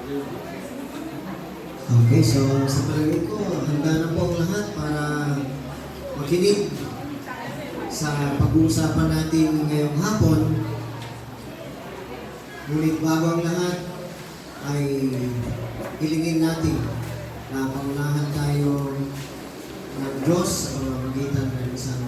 Okay, so sa palagay ko, handa na po ang lahat para makinig sa pag-uusapan natin ngayong hapon. Ngunit bago ang lahat, ay hilingin natin na paunahan tayo ng Diyos sa pamamagitan ng isang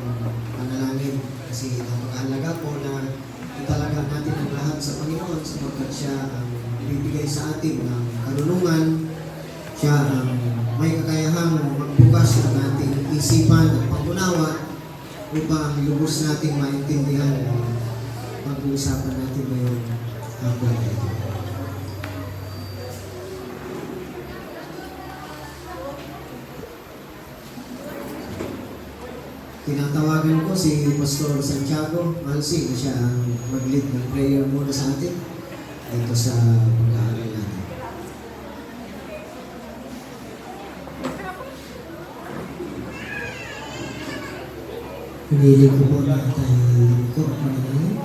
panalangin. Kasi napakahalaga po na italaga natin ang lahat sa Panginoon sapagkat siya ang bibigay sa atin ng karunungan. Siya ang may kakayahang magbukas ng ating isipan at pag-unawa upang lubos natin maintindihan ang pag-uusapan natin ngayong hapon na ito. Tinatawagan ko si Pastor Santiago Malsing na siya ang mag-lead ng prayer muna sa atin dito sa pag-aaral natin. Pinili ko po na tayo ko manalangin.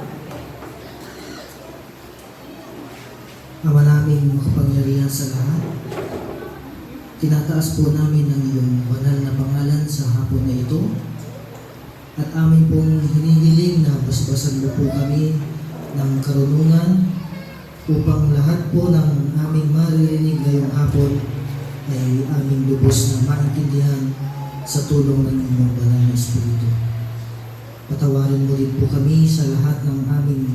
Ama namin makapangyarihan sa lahat, tinataas po namin ang iyong banal na pangalan sa hapon na ito. At amin pong hinihiling na basbasan mo po kami ng karunungan upang lahat po ng aming maririnig ngayong hapon ay aming lubos na maintindihan sa tulong ng inyong banal na Espiritu. Patawarin mo rin po kami sa lahat ng aming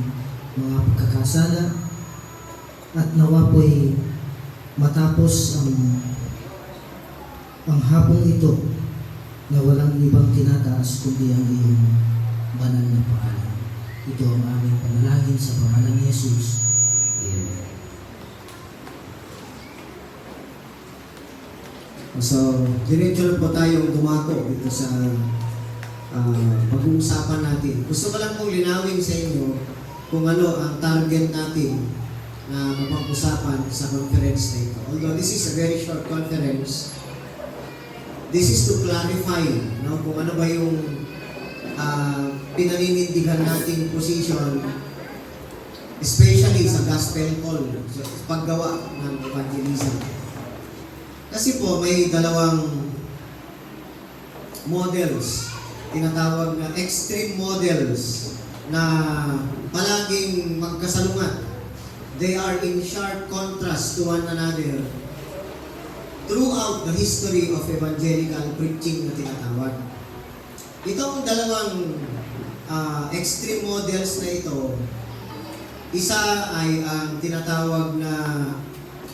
mga pagkakasala at nawa po'y matapos ang hapong ito na walang ibang tinataas kundi ang iyong banal na pangalan. Ito ang aming panalangin sa pangalan ni Jesus. Amen. So, diretso lang po tayong dumako dito sa pag-uusapan natin. Gusto ko lang pong linawin sa inyo kung ano ang target natin na mapag-usapan sa conference na ito. Although this is a very short conference, this is to clarify kung ano ba yung pinaninindigan nating position, especially sa gospel call, sa paggawa ng evangelism. Kasi po may dalawang models, tinatawag na extreme models na palaging magkasalungat. They are in sharp contrast to one another throughout the history of evangelical preaching na tinatawag. Itong dalawang extreme models na ito, isa ay ang tinatawag na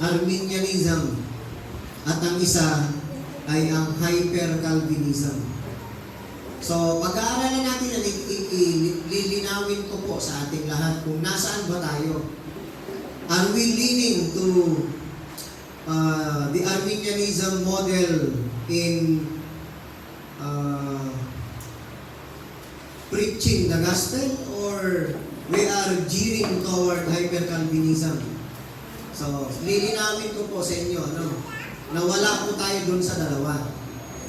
Arminianism at ang isa ay ang Hyper-Calvinism. So, pag-aaralan natin, lilinawin ko po sa ating lahat kung nasaan ba tayo. Are we leaning to the Arminianism model in preaching the gospel, or we are gearing toward Hyper-Calvinism? So, lilinawin ko po sa inyo, na wala po tayo dun sa dalawa.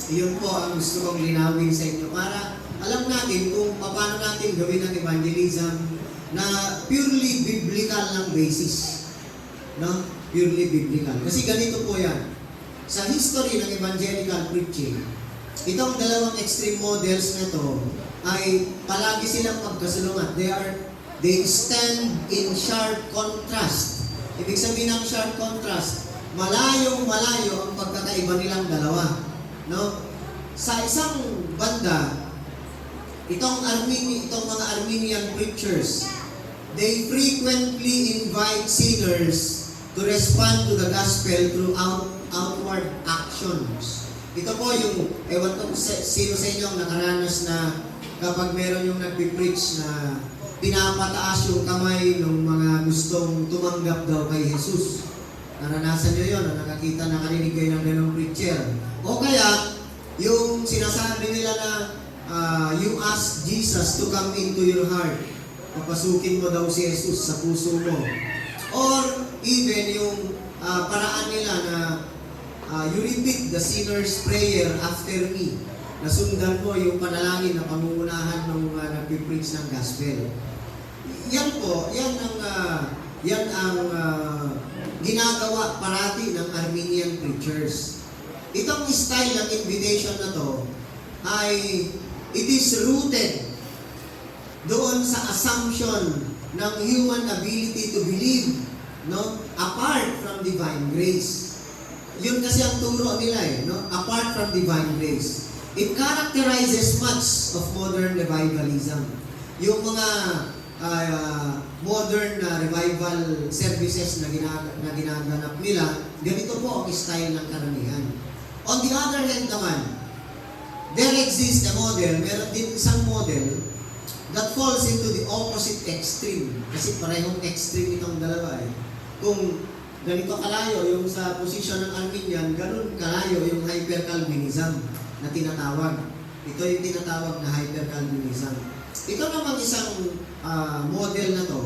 Iyon po ang gusto kong linawin sa inyo para alam natin kung paano natin gawin ang evangelism na purely biblical ng basis. Purely biblical. Kasi ganito po yan. Sa history ng evangelical preaching, itong dalawang extreme models na to ay palagi silang magkasalungat. They stand in sharp contrast. Ibig sabihin ng sharp contrast, malayong-malayo ang pagkakaiba nilang dalawa. Sa isang banda, itong mga Arminian preachers, they frequently invite sinners to respond to the gospel through outward actions. Ito po yung, ewan ko sino sa inyo ang nakaranas na kapag meron yung nagpipreach na pinapataas yung kamay ng mga gustong tumanggap daw kay Jesus. Naranasan nyo yun, nakakita, nakarinig kayo ng ganong preacher. O kaya, yung sinasabi nila na you ask Jesus to come into your heart. Papasukin mo daw si Jesus sa puso mo. Or even yung paraan nila na you repeat the sinner's prayer after me. Nasundan mo yung panalangin na pangungunahan ng nagpipreach ng gospel. Yan po, yan ang ginagawa parati ng Arminian preachers. Itong style ng invitation na to ay it is rooted doon sa assumption ng human ability to believe, no, apart from divine grace. Yun kasi ang turo nila no, apart from divine grace. It characterizes much of modern revivalism. Yung mga modern revival services na ginaganap nila, ganito po ang style ng karamihan. On the other hand naman, there exists a model, meron din isang model that falls into the opposite extreme. Kasi parehong extreme itong dalawa Kung ganito kalayo yung sa posisyon ng Arminian, ganun kalayo yung hyper-Calvinism na tinatawag. Ito yung tinatawag na hyper-Calvinism. Ito namang isang model na to.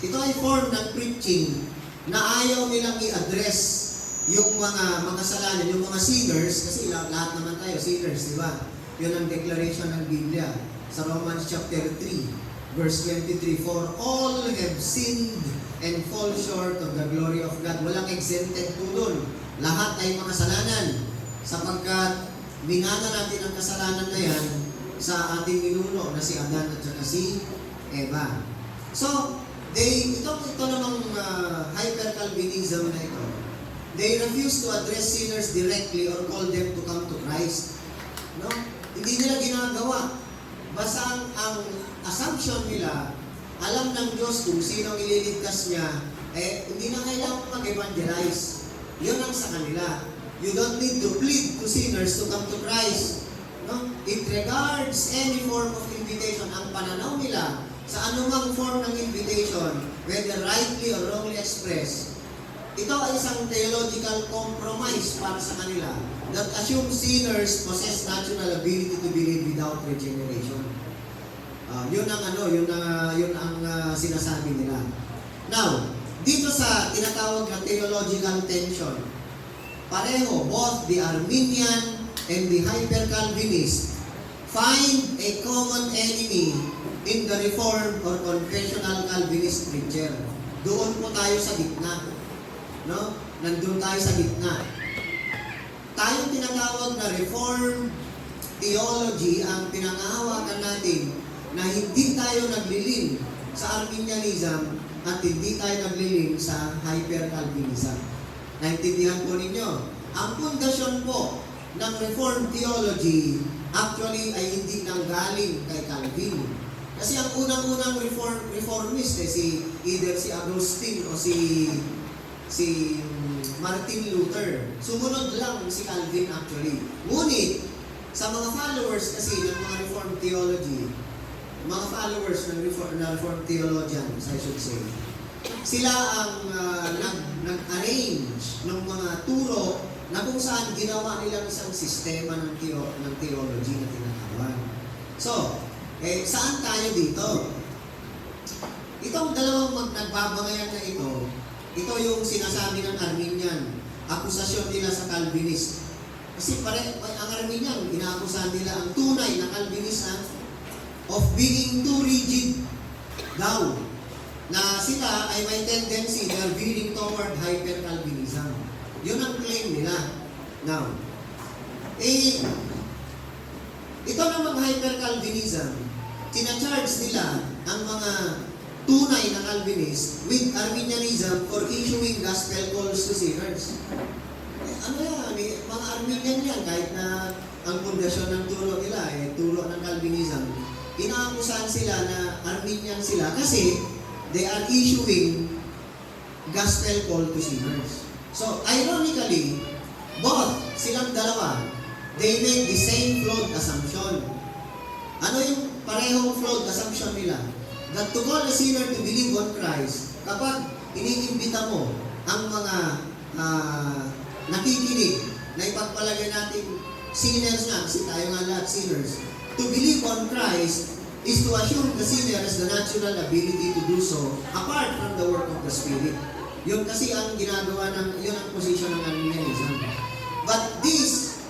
Ito ay form ng preaching na ayaw nilang i-address yung mga makasalanan, yung mga sinners, kasi lahat naman tayo sinners, di ba? Yun ang declaration ng Biblia sa Romans chapter 3, verse 23, "For all have sinned and fall short of the glory of God." Walang exempted po doon. Lahat ay makasalanan sapagkat binana natin ang kasalanan na yan sa ating ninuno na si Adan at saka si Eva. So, ito namang hyper-Calvinism na ito, they refuse to address sinners directly or call them to come to Christ. No? Hindi nila ginagawa. Basta ang assumption nila, alam ng Diyos kung sino ang ililigtas niya, hindi na kailangan mag-evangelize. Yun ang sa kanila. You don't need to plead to sinners to come to Christ. No? It regards any form of invitation. Ang pananaw nila sa anumang form ng invitation, whether rightly or wrongly expressed, ito ay isang theological compromise para sa kanila that assumes sinners possess natural ability to believe without regeneration. Yun ang sinasabi nila. Now, dito sa tinatawag na theological tension, pareho, both the Arminian and the hyper-Calvinist find a common enemy in the Reformed or confessional Calvinist preacher. Doon po tayo sa gitna. No? Nandun tayo sa gitna. Tayong tinatawag na Reformed theology ang pinangahawakan natin na hindi tayo naglilin sa Arminianism at hindi tayo naglilin sa hyper-Calvinism. Naintindihan po ninyo? Ang pundasyon po ng Reformed theology actually ay hindi nanggaling kay Calvin. Kasi ang unang-unang reformist either si Augustine o si Martin Luther. Sumunod lang si Calvin actually. Ngunit, sa mga followers kasi ng mga Reformed theology, mga followers ng Reformed theologians, I should say, sila ang nag-arrange ng mga turo na kung saan ginawa nilang isang sistema ng theology na tinatawag. So, saan tayo dito? Itong dalawang nagbabangayan na ito yung sinasabi ng Arminian, akusasyon nila sa Calvinist. Kasi ang Arminian, inaakusahan nila ang tunay na Calvinist of being too rigid daw. Na sila ay may tendency, they are veering toward hyper-Calvinism. Yun ang claim nila. Now, ito namang hyper-Calvinism, tinacharge nila ang mga tunay na Calvinist with Arminianism for issuing gospel calls to sinners. Ano yan? Mga Arminian yan, kahit na ang pundasyon ng turo nila, turo ng Calvinism, inaakusahan sila na Arminian sila kasi they are issuing gospel call to sinners. So, ironically, both silang dalawa, they make the same flawed assumption. Ano yung parehong flawed assumption nila? That to call a sinner to believe on Christ, kapag iniimbita mo ang mga nakikinig na ipagpalagay natin sinners nga, kasi tayo nga lahat sinners, to believe on Christ is to assume the sinner has the natural ability to do so apart from the work of the Spirit. Yun kasi ang ginagawa yun ang position ng Arminianism. But this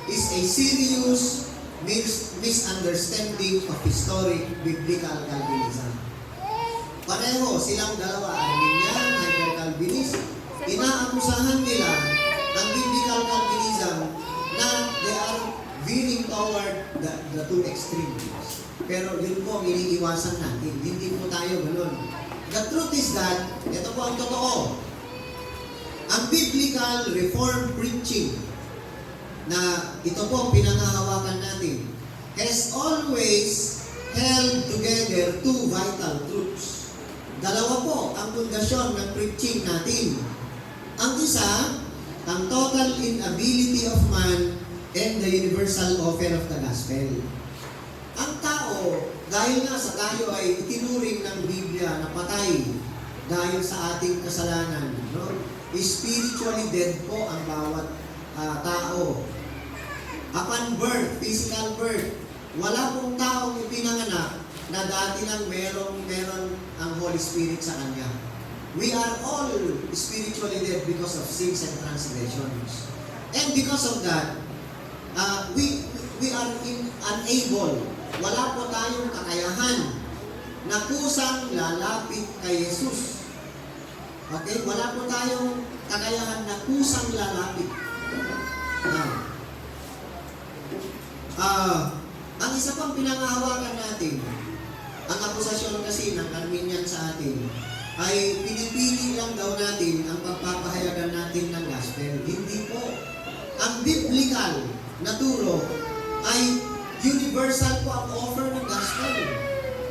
is a serious misunderstanding of historic biblical Calvinism. Pareho silang dalawa, Arminian, hyper-Calvinist, inaakusahan nila ang biblical Calvinism na they are veering toward the two extremes. Pero yun po ang iniiwasan natin. Hindi po tayo ganun. The truth is that, ito po ang totoo, ang biblical reform preaching na ito po ang pinangahawakan natin has always held together two vital truths. Dalawa po ang pundasyon ng preaching natin. Ang isa, ang total inability of man and the universal offer of the gospel. Ang tao, dahil nga sa tayo ay itinuring ng Biblia na patay dahil sa ating kasalanan, no? Spiritually dead po ang bawat tao. Upon birth, physical birth, wala pong taong ipinanganak na dati lang meron ang Holy Spirit sa kanya. We are all spiritually dead because of sins and transgressions. And because of that, we are unable, wala po tayong kakayahan na kusang lalapit kay Jesus. Okay? Wala po tayong kakayahan na kusang lalapit. Ang isa pang pinangahawakan natin, ang akusasyon kasi ng Arminian sa atin, ay pinipili lang daw natin ang pagpapahayagan natin ng gospel. Hindi po. Ang biblical na turo ay universal po ang offer ng gospel.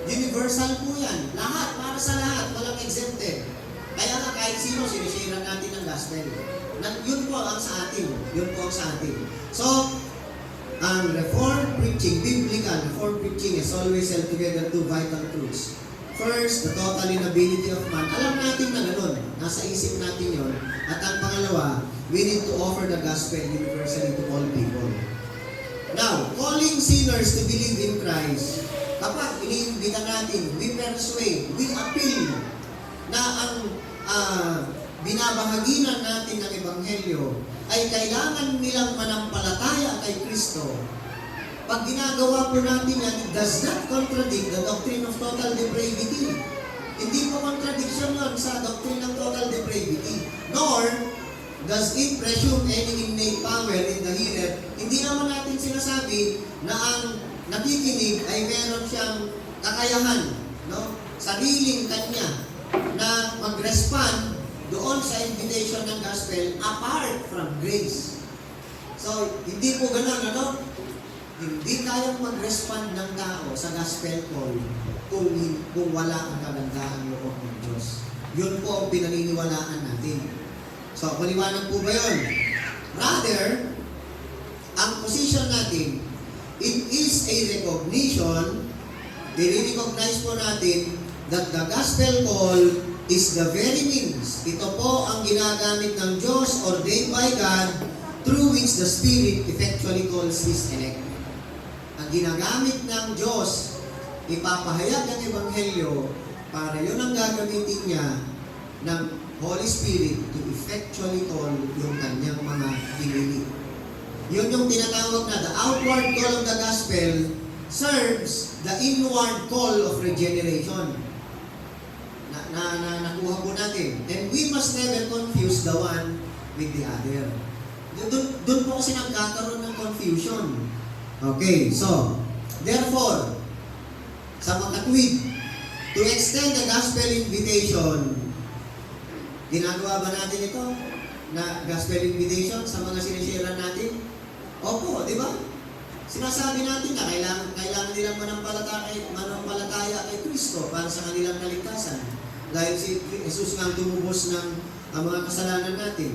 Universal po yan. Lahat, para sa lahat, walang exempted. Kaya nga kahit sino, sinishare natin ang gospel. Yun po ang sa atin. Yun po ang sa atin. So, ang Reformed preaching, biblical Reformed preaching is always held together two vital truths. First, the total inability of man. Alam natin na ganun. Nasa isip natin yon. At ang pangalawa, we need to offer the gospel universally to all people. Now, calling sinners to believe in Christ, kapag iniimbita natin, we persuade, we appeal na ang binabahaginan natin ng Ebanghelyo ay kailangan nilang manampalataya kay Kristo. Pag ginagawa po natin yan, it does not contradict the doctrine of total depravity. Hindi po contradiction yun sa doctrine ng total depravity. Nor does it presume any innate power in the hearer. Hindi naman natin sinasabi na ang nakikinig ay meron siyang kakayahan, no? Sariling kanya na mag-respond doon sa invitation ng gospel apart from grace. So, hindi po ganun, ano? Hindi kayang mag-respond ng tao sa gospel call kung wala ang kagandahan loob ng Diyos. Yun po ang pinaniniwalaan natin. So, paliwanag po ba yun? Rather, ang position natin, it is a recognition, i-recognize po natin that the gospel call is the very means. Ito po ang ginagamit ng Diyos, ordained by God, through which the Spirit effectually calls His elect. Ang ginagamit ng Diyos, ipapahayag ng Ebanghelyo para yun ang gagamitin niya ng Holy Spirit to effectually call yung kanyang mga pinili. Yun yung tinatawag na the outward call of the gospel serves the inward call of regeneration. Nakuha po natin. And we must never confuse the one with the other. Doon po kasi nagkakaroon ng confusion. Okay, so, therefore, sa makatwid, to extend the gospel invitation, ginagawa ba natin ito? Na gospel invitation sa mga sinishare natin? Opo, di ba? Sinasabi natin na kailangan nilang manampalataya kay Kristo para sa kanilang kaligtasan. Dahil si Jesus nga tumubos ng mga kasalanan natin.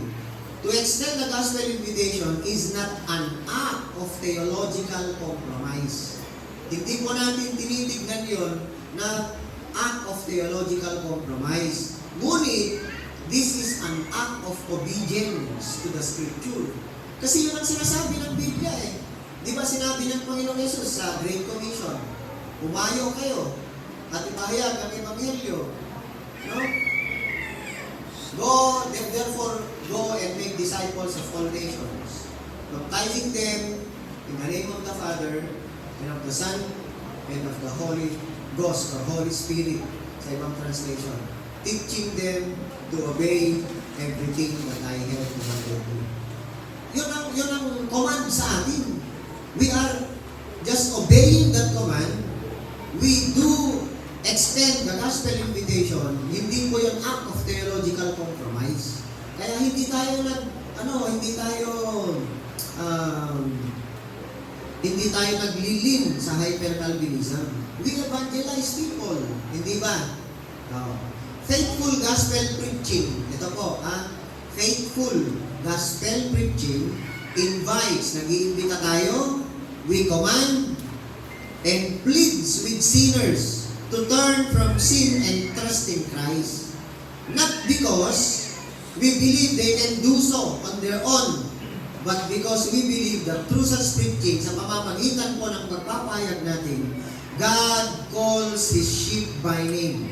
To extend the gospel invitation is not an act of theological compromise. Hindi po natin tinitignan yon na act of theological compromise. Ngunit, this is an act of obedience to the Scripture. Kasi yun ang sinasabi ng Biblia eh. Di ba sinabi ng Panginoong Yesus sa Great Commission, umayo kayo at ipahayag ang Ebanghelyo. No? Therefore, go and make disciples of all nations, baptizing them in the name of the Father, and of the Son, and of the Holy Ghost, or Holy Spirit, sa ibang translation. Teaching them to obey everything that I have commanded you. Yun ang command sa atin. We are just obeying that command. We do extend the gospel invitation. Hindi po yung act of theological compromise. Kaya hindi tayo naglilin sa hyper-Calvinism. We evangelize people. Hindi ba? Faithful gospel preaching. Ito po, faithful gospel preaching invites, nag-iimbita tayo, we command, and pleads with sinners to turn from sin and trust in Christ. Not because we believe they can do so on their own, but because we believe that through such preaching, sa pamamagitan po ng pagpapahayag natin, God calls His sheep by name.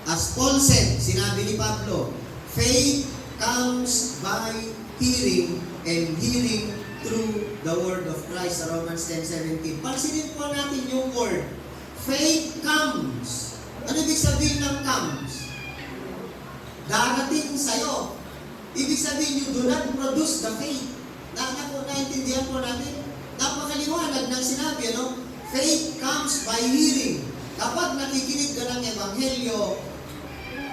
As Paul said, sinabi ni Pablo, faith comes by hearing, and hearing through the word of Christ, sa Romans 10:17. Pansinin po natin yung word. Faith comes. Ano ibig sabihin ng comes? Darating sa'yo. Ibig sabihin, you do not produce the faith. Naintindihan po natin? Napakaliwanag ng sinabi, ano? Faith comes by hearing. Kapag nakikinig ka ng Ebanghelyo,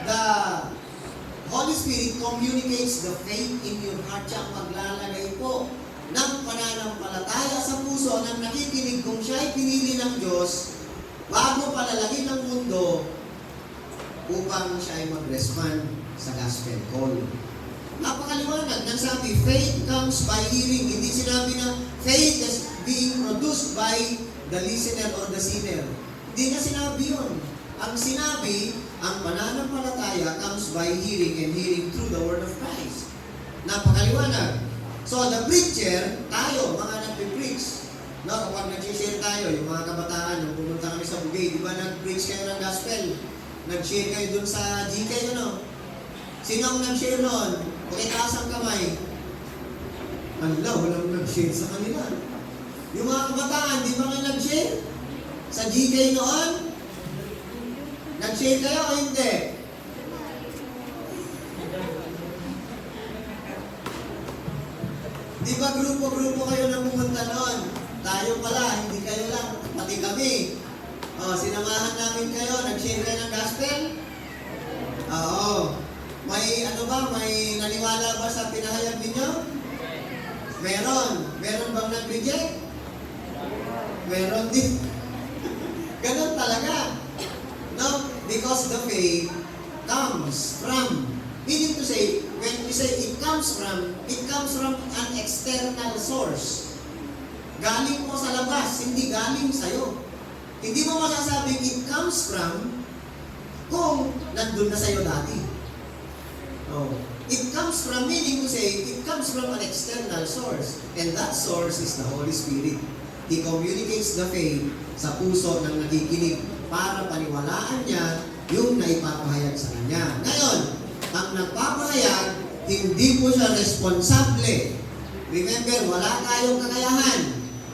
the Holy Spirit communicates the faith in your heart. Siya ang maglalagay po ng pananampalataya sa puso ng nakikinig kung siya ay pinili ng Diyos bago palalagin ng mundo upang siya ay mag-respond sa gospel call. Napakaliwanag nang sabi, faith comes by hearing. Hindi sinabi na faith is being produced by the listener or the sinner. Hindi na sinabi yun. Ang sinabi, ang pananampalataya comes by hearing, and hearing through the word of Christ. Napakaliwanag. So the preacher, tayo, mga nagpe-preach, no, kapag nag-share tayo, yung mga kabataan, nung pumunta kami sa Bugay, di ba nag-preach kayo ng gospel? Nag-share kayo dun sa GK, ano? Sino ang nag-share noon? Pakitaas ang kamay. Walang nag-share sa kanila. Yung mga kabataan, di ba nga nag-share? Sa GK noon? Nag-share kayo o hindi? Di ba grupo-grupo kayo na pumunta noon? Tayo pala, hindi kayo lang, pati kami. Sinamahan namin kayo, nag-share kayo ng gospel? Oo. May naniwala ba sa pinahayag ninyo? Meron. Meron bang nag-reject? Meron din. Ganun talaga. No? Because the faith comes from, meaning to say, when we say it comes from an external source. Galing mo sa labas, hindi galing sa'yo. Hindi mo masasabing it comes from kung nandun na sa'yo dati. It comes from, meaning to say, it comes from an external source. And that source is the Holy Spirit. He communicates the faith sa puso ng nakikinig para paniwalaan niya yung naipapahayag sa kanya. Ngayon, ang nagpapahayag, hindi po siya responsable. Remember, wala tayong kakayahan.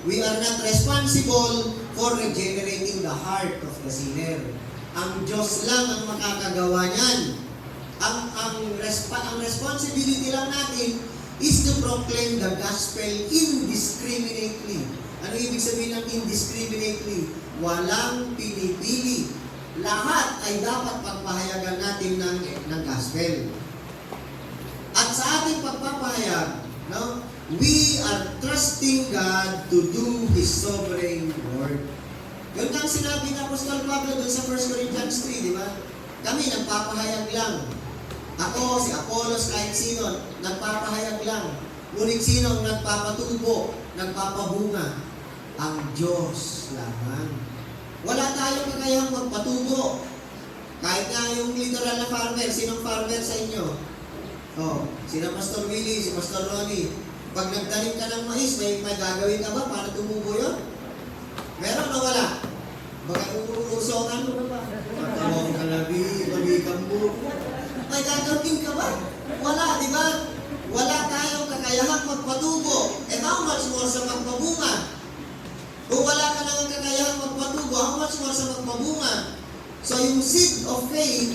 We are not responsible for regenerating the heart of the sinner. Ang Diyos lang ang makakagawa niyan. Ang responsibility lang natin is to proclaim the gospel indiscriminately. Ano ibig sabihin ng indiscriminately? Walang pinipili. Lahat ay dapat pagpahayagan natin ng gospel. At sa ating pagpapahayag, no, we are trusting God to do His sovereign work. Yun ang sinabi ng Apostol Pablo doon sa 1 Corinthians 3, di ba? Kami nagpapahayag lang. Ako, si Apollos, kahit sino, nagpapahayag lang. Ngunit sino ang nagpapatubo, nagpapabunga? Ang Diyos lamang. Wala tayong kakayang magpatubo. Kahit nga yung literal na farmer, sinong farmer sa inyo? Sina Pastor Willie, si Pastor Ronnie. Pag nagtanim ka ng mais, may gagawin ka ba para tumubo yun? Meron o wala? Baka uusokan mo ba? Matawag ka labi, balikang buko. May gagawin ka ba? Wala, di ba? Wala tayong kakayahang magpatubo. And how much more sa magpabunga? Kung wala ka nang kakayahang magpatubo, how much more sa magpabunga? So yung seed of faith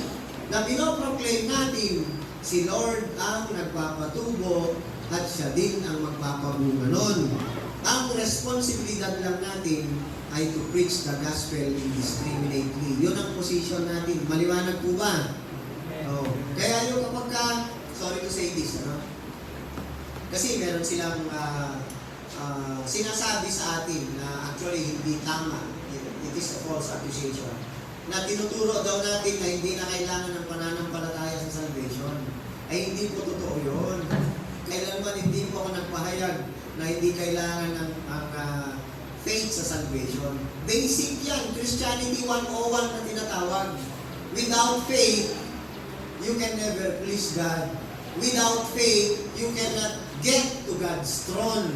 na pinoproclaim natin, si Lord ang nagpapatubo at siya din ang magpapabunga nun. Ang responsibilidad lang natin ay to preach the gospel indiscriminately. Yun ang position natin. Maliwanag po ba? Oh. Kaya yung kapag ka, sorry to say this, ano? Kasi meron silang sinasabi sa atin na actually hindi tama. It is a false accusation. Na tinuturo daw natin na hindi na kailangan ng pananampalataya sa salvation. Ay hindi po totoo yun. Kailanman hindi po ako nagpahayag na hindi kailangan ng faith sa salvation. Basic yan. Christianity 101 na tinatawag. Without faith, you can never please God. Without faith, you cannot get to God's throne.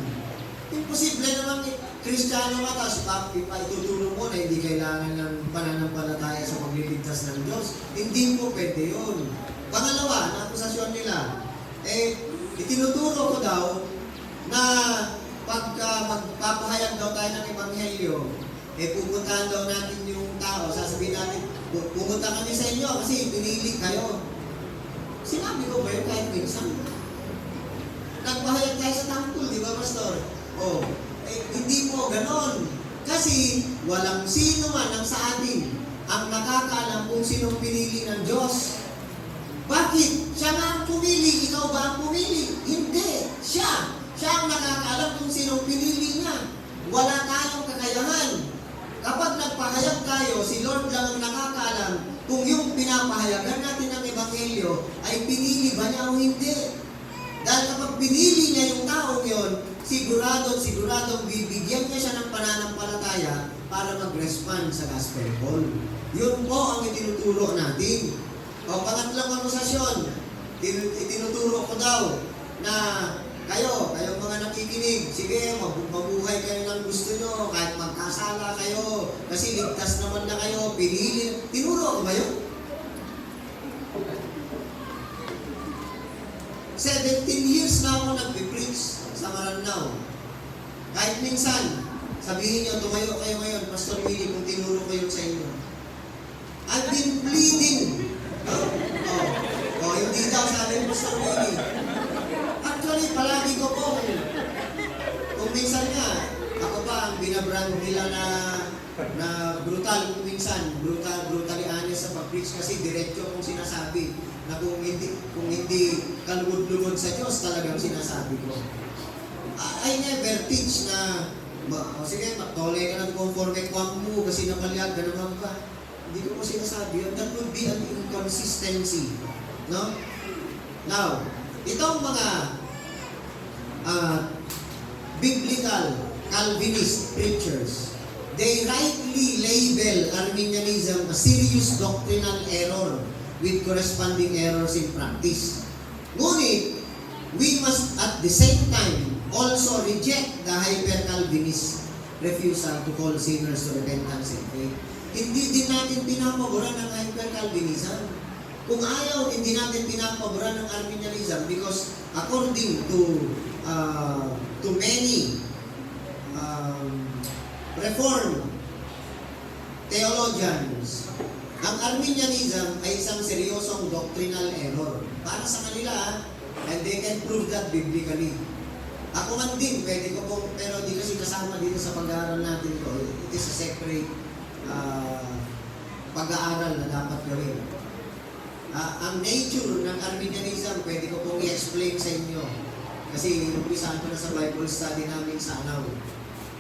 Imposible naman Kristiyano ka, tapos ituturo mo na hindi kailangan ng pananampalataya sa pagliligtas ng Diyos. Hindi po pwede yun. Pangalawa, na akusasyon nila, itinuturo ko daw na pagka magpapahayag daw tayo ng Ebanghelyo, pupuntahan daw natin yung tao, sasabihin natin, pupunta kami sa inyo kasi pinili kayo. Sinabi ko ba yun kahit minsan? Nagpahayag tayo sa temple, di ba, Pastor? Hindi po ganon. Kasi walang sino man ang sa atin ang nakakaalam kung sinong pinili ng Diyos. Bakit? Siya nga ang pumili, ikaw ba ang pumili? Hindi. Siya ang nakakaalam kung sinong pinili niya. Wala tayong kakayahan. Kapag nagpahayag tayo, si Lord lang ang nakakaalam kung yung pinapahayagan natin ng Ebanghelyo ay pinili ba niya o hindi. Dahil kapag pinili niya yung taong yon, siguradong bibigyan niya siya ng pananampalataya para mag-respond sa gospel call. Yun po ang itinuturo natin. Pangatlong akusasyon, itinuturo ko daw na kayong mga nakikinig, sige, mabuhay kayo ng gusto nyo, kahit magkasala kayo, kasi ligtas naman na kayo, pinili. Tinuro ko ba yun? 17 years na ako nagpipreach sa Maranao. Kahit minsan, sabihin nyo, tumayo kayo ngayon, Pastor Willie, kung tinuro ko yun sa inyo. I've been pleading. Hindi daw sabi ni Pastor Willie. Actually, palagi ko po, kung minsan nga, ako pa ang binabrand nila na brutal kung minsan, brutally honest sa pag-preach kasi diretso kong sinasabi na kung hindi kalugod-lugod sa Diyos, talagang sinasabi ko. I never teach na, sige, magtolay ka ng conforme kwam mo kasi napalyag ka naman ba? Hindi ko po sinasabi yun. That would be an inconsistency. No? Now, itong mga biblical Calvinist preachers, they rightly label Arminianism a serious doctrinal error with corresponding errors in practice. Ngunit, we must at the same time also reject the hyper-Calvinist refusal to call sinners to repentance and faith. Hindi din natin pinapaboran ng hyper-Calvinism. Kung ayaw, hindi natin pinapaboran ng Arminianism because according to many Reformed theologians, ang Arminianism ay isang seryosong doctrinal error. Para sa kanila, and they can prove that biblically. Ako man din, pwede ko po, pero di kasi kasama dito sa pag-aaral natin ito. It is a separate pag-aaral na dapat gawin. Ang nature ng Arminianism, pwede ko pong i-explain sa inyo. Kasi umpisahan ko na sa Bible study namin sa Anaw.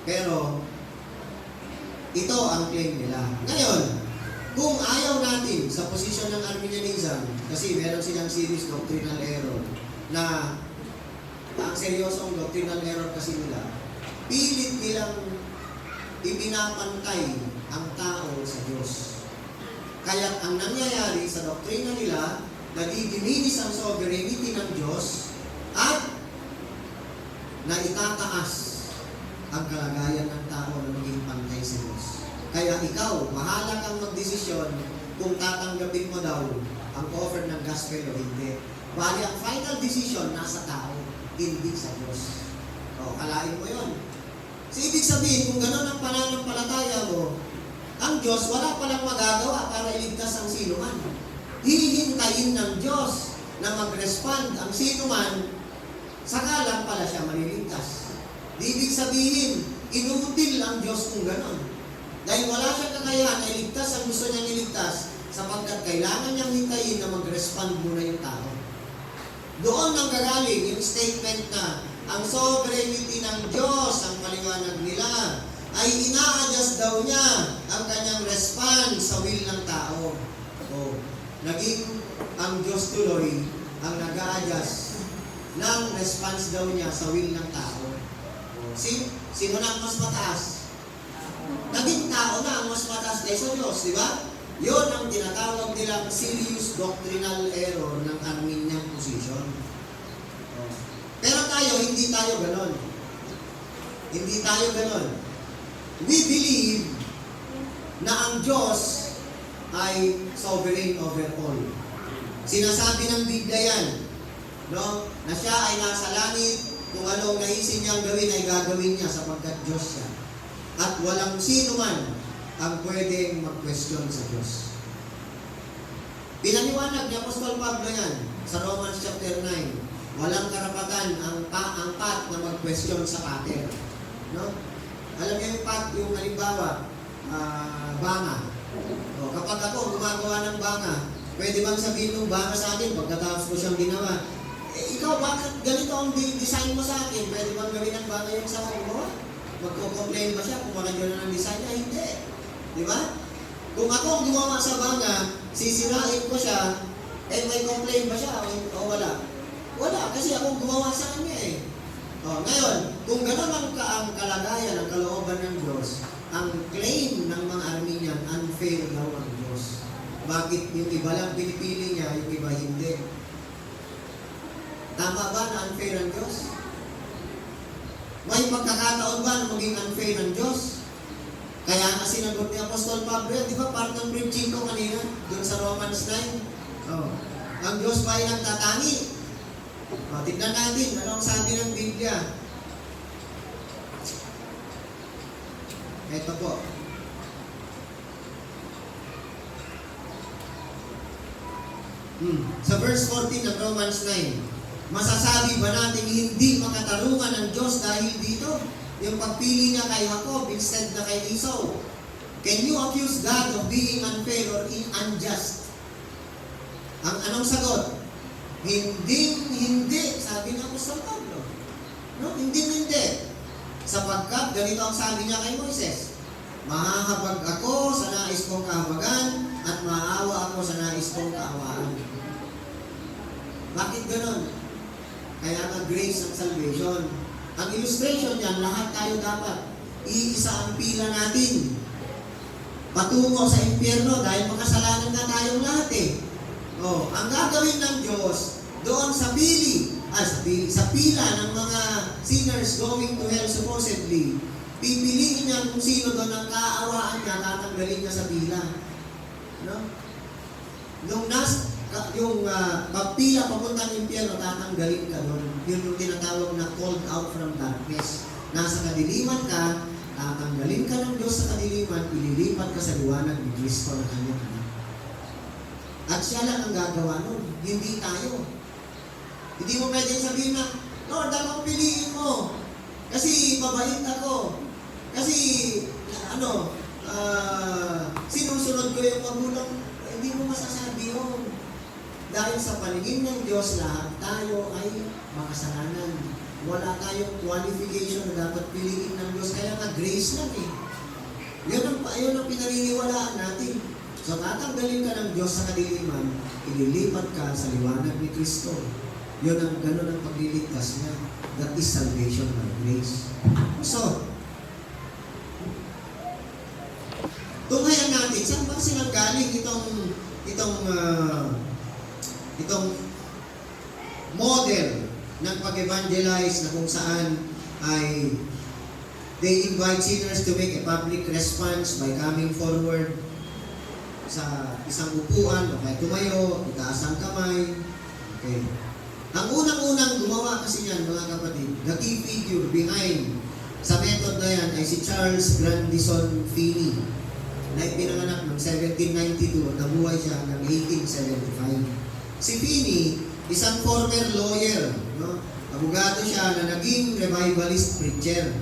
Pero, ito ang claim nila. Ngayon, kung ayaw natin sa posisyon ng Arminianism, kasi meron silang serious doctrinal error, na ang seryosong doctrinal error kasi nila, pilit nilang ipinapantay ang tao sa Diyos. Kaya ang nangyayari sa doktrina nila, nadidiminis ang sovereignty ng Diyos at naitataas ang kalagayan ng tao na maging pantay sa Diyos. Kaya ikaw, bahala kang magdesisyon kung tatanggapin mo daw ang offer ng gospel o hindi. Bali, ang final decision nasa tao, hindi sa Diyos. Kalain mo yun. So, ibig sabihin, kung gano'n ang pananampalataya mo, ang Diyos wala palang magagawa para iligtas ang sino man. hihintayin ng Diyos na mag-respond ang sino man, saka lang pala siya maliligtas. Ibig sabihin, inuutil ang Diyos kung ganon. Dahil wala siyang kakayahan na iligtas ang gusto niyang iligtas, sapagkat kailangan niyang hintayin na mag-respond muna yung tao. Doon nang gagaling yung statement na ang sovereignty ng Diyos, ang paliwanag nila, ay ina-adjust daw niya ang kanyang response sa will ng tao. O, naging ang Diyos tuloy ang nag-a-adjust ng response daw niya sa will ng tao. O, sino na ang mas mataas? Naging tao na ang mas mataas kaysa Diyos, di ba? Yun ang tinatawag nilang serious doctrinal error ng Arminian position. O, pero tayo, hindi tayo ganon. Hindi tayo ganon. We believe na ang Diyos ay sovereign over all. Sinasabi ng Biblia yan, no? Na siya ay nasa langit, kung anong naisin niyang gawin ay gagawin niya sapagkat Diyos siya. At walang sino man ang pwedeng mag-question sa Diyos. Pinaniwanag ni Apostol Pablo yan sa Romans chapter 9. Walang karapatan ang pat na mag-question sa pater. No? Alam niyo yung pat, yung halimbawa, banga. O, kapag ako gumagawa ng banga, pwede bang sabihin ng banga sa akin pagkatapos ko siyang ginawa? Ikaw, bakit ganito ang design mo sa akin? Pwede bang gawin ng banga yung sa akin mo? Magko-complain ba siya kung bakit yun ang design niya? Hindi. Di ba? Kung ako ang gumawa sa banga, sisirain ko siya, may complain ba siya o wala? Wala, kasi ako gumawa sa kanya eh. O, ngayon, kung gano'n ang kalagayan, ang kalooban ng Diyos, ang claim ng mga Arminian, unfair daw ang Diyos. Bakit yung iba lang pinipili niya, yung iba hindi? Tama ba na unfair ang Diyos? May pagkakataon ba na maging unfair ang Diyos? Kaya nga sinagot ni Apostol Pablo, di ba part ng preaching ko kanina, doon sa Romans 9? Oh. Ang Diyos ba ay nagtatangi? O, tignan natin, ano ang sabi ng Biblia? Ito po. Sa verse 14 ng Romans 9, masasabi ba natin hindi makatarungan ng Diyos dahil dito? Yung pagpili niya kay Jacob instead na kay Esau. Can you accuse God of being unfair or unjust? Ang anong sagot? Hindi, sabi ng Apostol Pablo. No, hindi. Sapagkat ganito ang sabi niya kay Moises, mahahabag ako sa nais kong kahabagan at maawa ako sa nais kong kaawaan. Bakit ganon? Kaya nga grace and salvation. Ang illustration niyan, lahat tayo dapat iisa ang pila natin patungo sa impyerno dahil makasalanan na tayong lahat eh. Oh, ang gagawin ng Diyos doon sa pila ng mga sinners going to hell supposedly, pipiliin niya kung sino doon ang kaawaan niya, tatanggalin niya sa pila. No? Yung pagpila papuntang impyerno, tatanggalin ka doon. Yun yung tinatawag na called out from darkness. Nasa kadiliman ka, tatanggalin ka ng Diyos sa kadiliman, ililipat ka sa liwanag ni Kristo na kanyang anak. At siya lang ang gagawa nun, hindi tayo. Hindi mo pwedeng sabihin na, Lord, akong piliin mo. Kasi mabait ako. Kasi, sinusunod ko yung magulang. Hindi mo masasabi yun. Dahil sa paningin ng Diyos, lahat tayo ay makasalanan. Wala tayong qualification na dapat piliin ng Diyos. Kaya nga, grace lang eh. Yun ang pinaniniwalaan natin. So, tatanggalin ka ng Diyos sa kadiliman, ililipat ka sa liwanag ni Kristo. Yun ang ganun ang pagliligtas niya. That is salvation by grace. So, tunghayan natin, saan ba kasi nanggaling itong model ng pag-evangelize na kung saan ay they invite sinners to make a public response by coming forward sa isang upuan o kaya tumayo, itaas ang kamay. Okay. Ang unang-unang gumawa kasi yan, mga kapatid, the key figure behind sa method na yan ay si Charles Grandison Finney. na ipinanganak noong 1792 at nabuhay siya ng 1875. Si Finney, isang former lawyer, no? Abogado siya na naging revivalist preacher.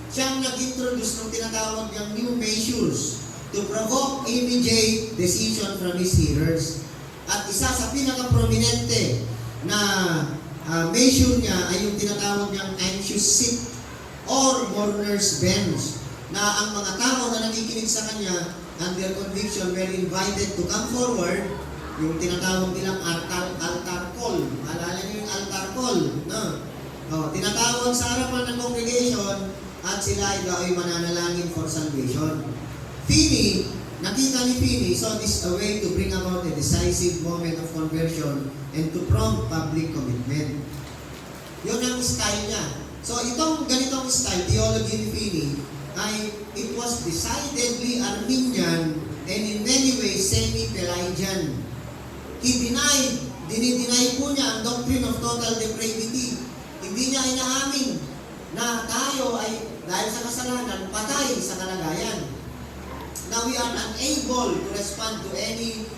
Siya ang nag-introduce ng tinatawag niyang new measures to provoke immediate decision from his hearers. At isa sa pinaka-prominente na measure niya ay yung tinatawag niyang anxious seat or mourner's bench, na ang mga tao na nakikinig sa kanya under conviction were invited to come forward, yung tinatawag nilang altar call. Maalala niyo yung altar call, no? Tinatawag sa harapan ng congregation at sila ay mananalangin for salvation. Finney, nakita ni Finney, saw this a way to bring about a decisive moment of conversion and to prompt public commitment. Yun ang style niya. So itong ganitong style, theology ni Finney, ay it was decidedly Arminian and in many ways semi-Pelagian. Dinideny po niya ang doctrine of total depravity. Hindi niya inaamin na tayo ay dahil sa kasalanan, patay sa kalagayan. Now we are unable to respond to any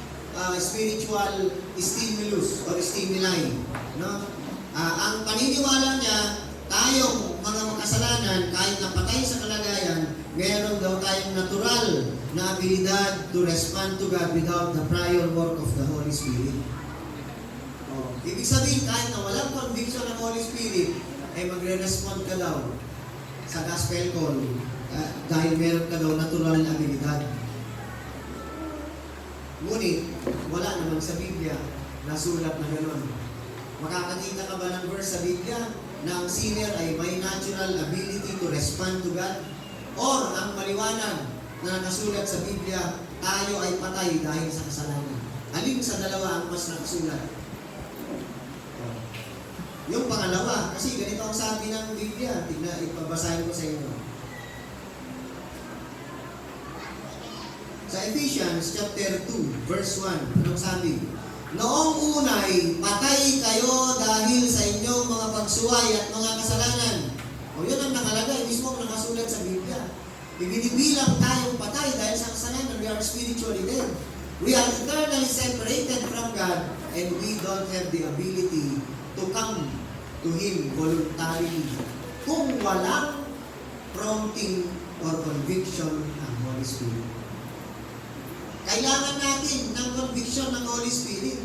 spiritual stimulus or stimuli. No? Ang paniniwala niya, tayong mga makasalanan, kahit napatay sa kalagayan, meron daw tayong natural na abilidad to respond to God without the prior work of the Holy Spirit. Ibig sabihin, kahit na walang conviction ng Holy Spirit, ay magre-respond ka daw sa gospel call dahil meron ka daw natural na abilidad. Ngunit, wala naman sa Biblia na sulat na gano'n. Makakakita ka ba ng verse sa Biblia na ang sinner ay may natural ability to respond to God? Or ang maliwanag na nakasulat sa Biblia, tayo ay patay dahil sa kasalanan? Alin sa dalawa ang mas nakasulat? Yung pangalawa, kasi ganito ang sabi ng Biblia. Ipabasahin ko sa inyo. Sa Ephesians chapter 2, verse 1, anong sabi? Noong unay, patay kayo dahil sa inyong mga pagsuway at mga kasalanan. O yun ang nakalagay, mismo ang nakasulat sa Biblia. Ibinibilang tayong patay dahil sa kasalanan. We are spiritually dead. We are eternally separated from God and we don't have the ability to come to Him voluntarily kung walang prompting or conviction ng Holy Spirit. Kailangan natin ng conviction ng Holy Spirit.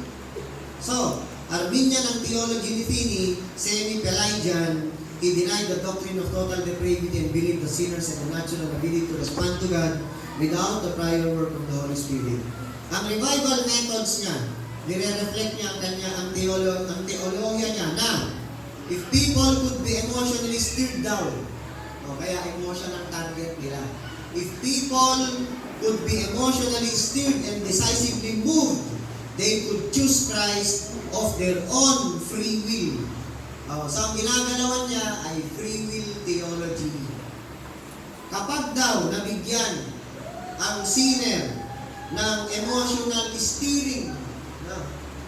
So, Arminian ang theology ni Finney, semi-Pelagian, he denied the doctrine of total depravity and believed the sinners had a natural ability to respond to God without the prior work of the Holy Spirit. Ang revival methods niya, nire-reflect niya ang teologiya niya na if people could be emotionally stirred down, kaya emotion ang target nila. If people could be emotionally stirred and decisively moved, they could choose Christ of their own free will. So ang ginagalawan niya ay free will theology. Kapag daw nabigyan ang sinner ng emotional steering,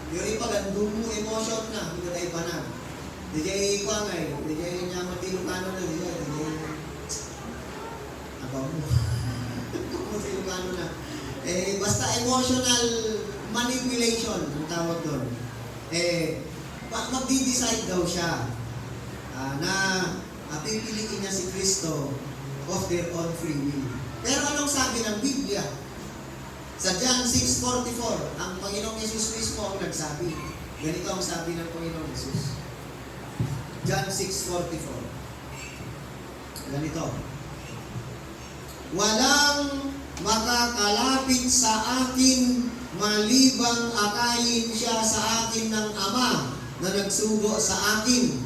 yung ipagandong mo emotion na, hindi tayo pa na. DJ Kwangay, DJ niya matilukano na, DJ abaw mo. Matilukano na. Basta emotional manipulation, ang tawag doon. Magdi-decide daw siya na pipiliin niya si Kristo of their own free will. Pero anong sabi ng Biblia? Sa John 6:44, ang Panginoong Yesus mismo ang nagsabi. Ganito ang sabi ng Panginoong Yesus. John 6:44. Ganito. Walang makakalapit sa akin malibang akayin siya sa akin ng Ama na nagsugo sa akin.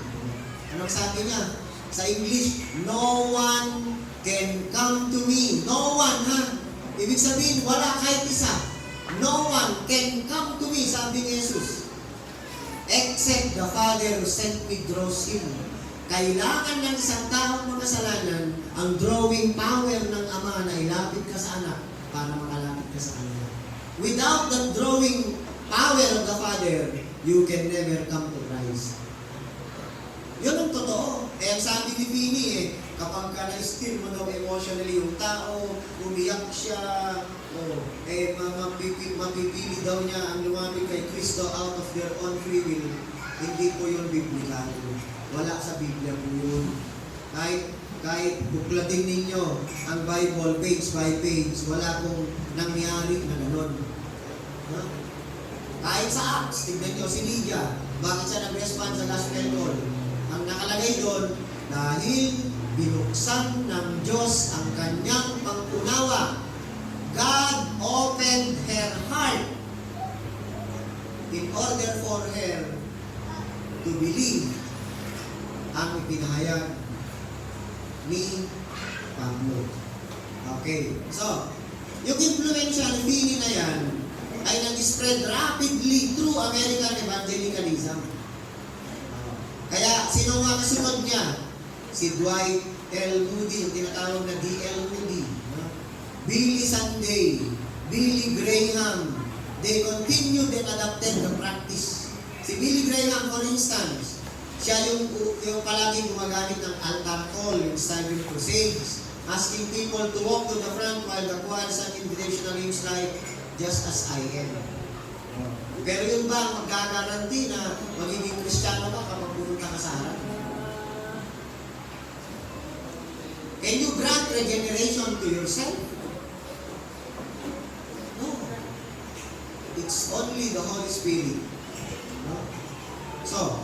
Anong sabi niya? Sa English, no one can come to me. No one, ha? Ibig sabihin, wala kahit isa. No one can come to me, sabi ni Jesus. Except the Father who sent me draws him. Kailangan ng isang taong makasalanan ang drawing power ng Ama na ilapit ka sa anak para makalapit ka sa Kanya. Without the drawing power of the Father, you can never come to Christ. Yun ang totoo. Ang sabi ni Finney, kapag ka na-steer mo daw emotionally yung tao, umiyak siya, Mapipili daw niya ang lumapit kay Kristo out of their own free will. Hindi po yun biblical. Wala sa Biblia po yun. Kahit buklatin ninyo ang Bible page by page, wala pong nangyari na gano'n. Huh? Kahit sa Acts, tignan nyo si Lydia, bakit siya nag-respond sa gospel call? Ang nakalagay doon, dahil binuksan ng Diyos ang kanyang pang-unawa, God opened her heart in order for her to believe ang ipinahayag ni Pablo. Okay. So, yung influential feeling na yan ay nag-spread rapidly through American evangelicalism. Kaya, sino nga kasunod niya? Si Dwight L. Moody, yung tinatawag na D.L. Moody. Billy Sunday, Billy Graham, they continued and adapted the practice. Si Billy Graham, for instance, siya yung palaging gumagamit ng altar call, yung Cyber Crusades, asking people to walk to the front while the choir sang invitational hymns like, Just as I Am. Pero yun ba ang magkagaranti na magiging Kristiyano ka kapag pumunta ka sa harap? Can you grant regeneration to yourself? No. It's only the Holy Spirit. No? So,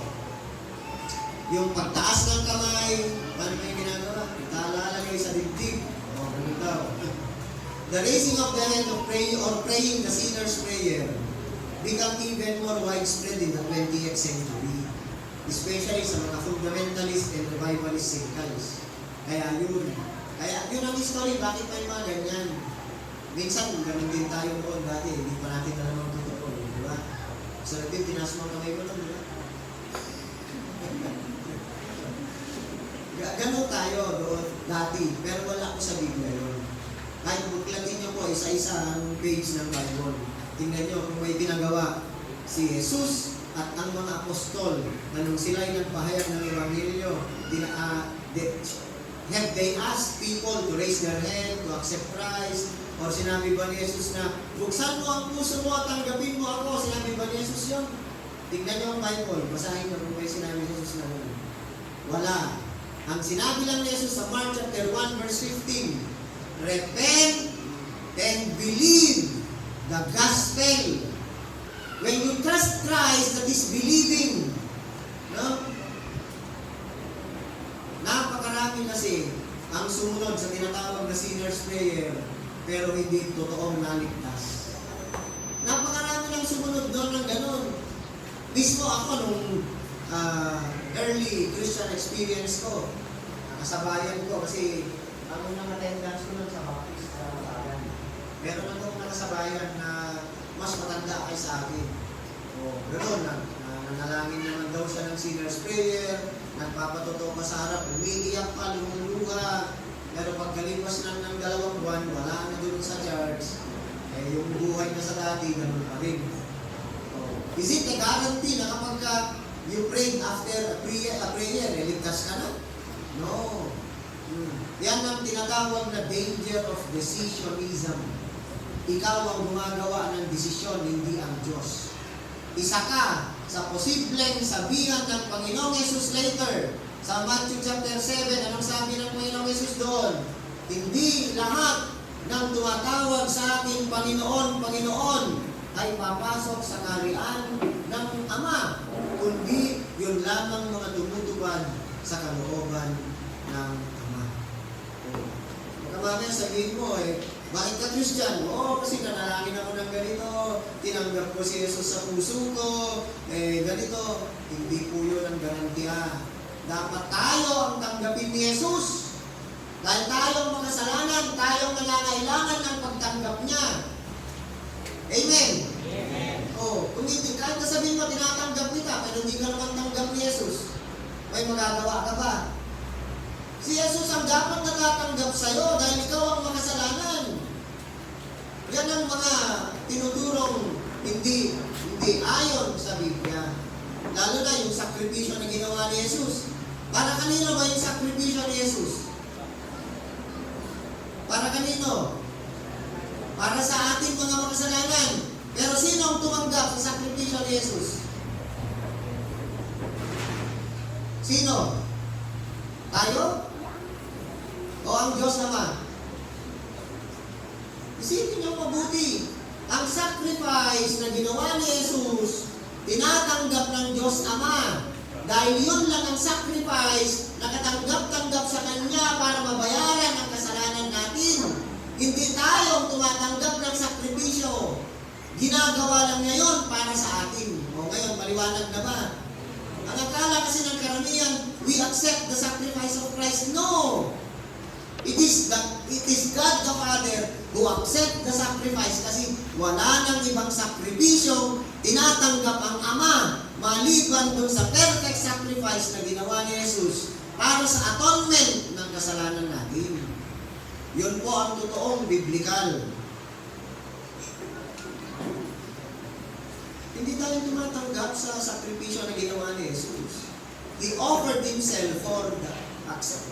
yung pagtaas ng kamay, paano may ginagawa? Italalagay sa dibdib. Ganito. The raising of the hand of prayer or praying the sinner's prayer become even more widespread in the 20th century. Especially sa mga fundamentalist and revivalist circles. Kaya yun ang history, bakit may mga ganyan? Minsan, ganun din tayo noon dati, hindi pa natin alam ang totoo, di ba? So, natin, tinaas mo ang kamay mo lang, di ba? Ganun tayo doon dati, pero wala ko sa Biblia yun. Kahit buklatin nyo po, isa-isa ang page ng Bible. Tingnan nyo kung may ginagawa si Jesus at ang mga apostol na nung sila'y nagpahayag ng Ebanghelyo, have they asked people to raise their hand, to accept Christ? Or sinabi ba ni Jesus na, buksan mo ang puso mo at tanggapin mo ako? Sinabi ba ni Jesus yun? Tingnan nyo ang Bible, basahin nyo kung may sinabi ni Jesus na yun. Wala. Ang sinabi lang ni Jesus sa Mark chapter 1 verse 15, repent and believe the gospel. When you trust Christ, that is believing. No? Napakarami kasi ang sumunod sa tinatawag na sinner's prayer, pero hindi totoong naligtas. Napakarami lang sumunod doon ng ganun. Mismo ako nung early Christian experience ko, nakasabayan ko kasi ang unang attendance ko nun sa Baptist bayan. Meron akong nakasabayan na mas matanda kay sa akin. Ganoon na. Nanalangin naman daw siya ng sinner's prayer, nagpapatotoo pa sa harap, umiiyak pa, lumuluha. Pero pagkalipas ng 2 buwan, wala na doon sa church. Yung buhay na sa dati, ganun pa rin. Is it a guarantee na kapag you prayed after a prayer, ligtas ka na? No. Yan ang tinatawag na danger of decisionism. Ikaw ang gumagawa ng desisyon, hindi ang Diyos. Isa ka sa posibleng sabihan ng Panginoong Yesus later. Sa Matthew chapter 7, anong sabi ng Panginoong Yesus doon? Hindi lahat ng tumatawag sa ating Panginoon, Panginoon, ay papasok sa kaharian ng Ama, kundi yun lamang mga tumutupad sa kalooban ng Ama. Mamaya sabihin mo, bakit ka Christian? Kasi nanalangin ako ng ganito, tinanggap ko si Jesus sa puso ko, ganito. Hindi po yun ang garantiya. Dapat tayo ang tanggapin ni Jesus. Dahil tayong makasalanan, tayong nangangailangan ng pagtanggap niya. Amen? Amen. Kung hindi, kahit nasabihin mo, tinatanggap kita, pero hindi ka naman tanggap ni Jesus, may magagawa ka ba? Si Jesus ang dapat natatanggap sa'yo dahil ikaw ang makasalanan. Yan ang mga tinuturong hindi ayon sa Biblia. Lalo na yung sakripisyo na ginawa ni Jesus. Para kanino ba yung sakripisyo ni Jesus? Para kanino? para sa ating mga makasalanan. Pero sino ang tumanggap sa sakripisyo ni Jesus? Sino? Tayo? O ang Diyos naman? Isipin niyo mabuti. Ang sacrifice na ginawa ni Jesus, tinatanggap ng Diyos Ama. Dahil yun lang ang sacrifice na katanggap-tanggap sa Kanya para mabayaran ang kasalanan natin. Hindi tayo ang tumatanggap ng sakripisyo. Ginagawa lang niya yun para sa atin. O ngayon, maliwanag na ba? Ang akala kasi ng karamihan, we accept the sacrifice of Christ. No! It is God the Father who accept the sacrifice kasi wala nang ibang sakripisyo tinatanggap ang Ama maliban dun sa perfect sacrifice na ginawa ni Jesus para sa atonement ng kasalanan natin. Yun po ang totoong biblikal. Hindi tayo tumatanggap sa sakripisyo na ginawa ni Jesus. He offered Himself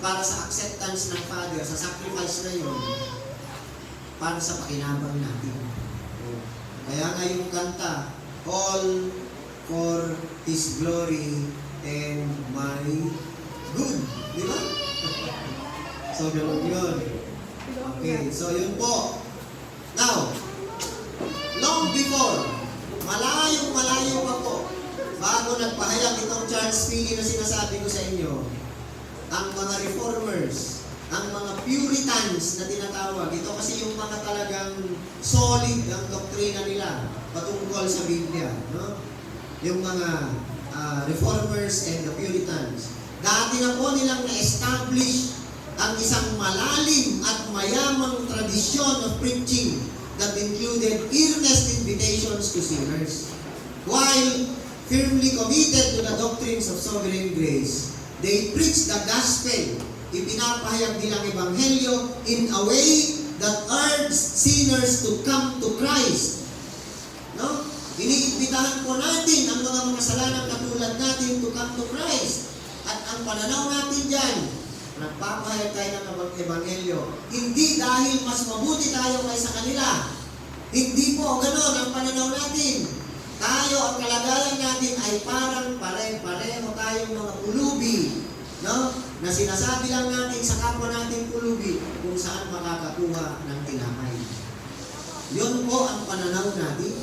para sa acceptance ng Father, sa sacrifice na yun, para sa pakinabang natin. Kaya nga yung kanta, all for His glory and my good. Di ba? So, ganoon yun. Okay, so yun po. Now, long before, malayo pa po, bago nagpahayag itong Charles Finney na sinasabi ko sa inyo, ang mga reformers, ang mga Puritans na tinatawag, ito kasi yung mga talagang solid ang doktrina nila patungkol sa Biblia, no? Yung mga reformers and the Puritans. Dati na po nilang na-establish ang isang malalim at mayamang tradisyon of preaching that included earnest invitations to sinners. While firmly committed to the doctrines of sovereign grace, they preached the gospel. Ipinapahayag nilang ebanghelyo in a way that urged sinners to come to Christ. No? Iniimbitahan po natin ang mga makasalanan katulad natin to come to Christ. At ang pananaw natin dyan, nagpapahayag tayo ng ebanghelyo. Hindi dahil mas mabuti tayo kaysa kanila. Hindi po ganoon ang pananaw natin. Tayo, ang kalagayan natin ay parang pareho tayong mga pulubi, no? Na sinasabi lang natin sa kapwa natin pulubi kung saan makakakuha ng tinapay. Yun po ang pananaw natin.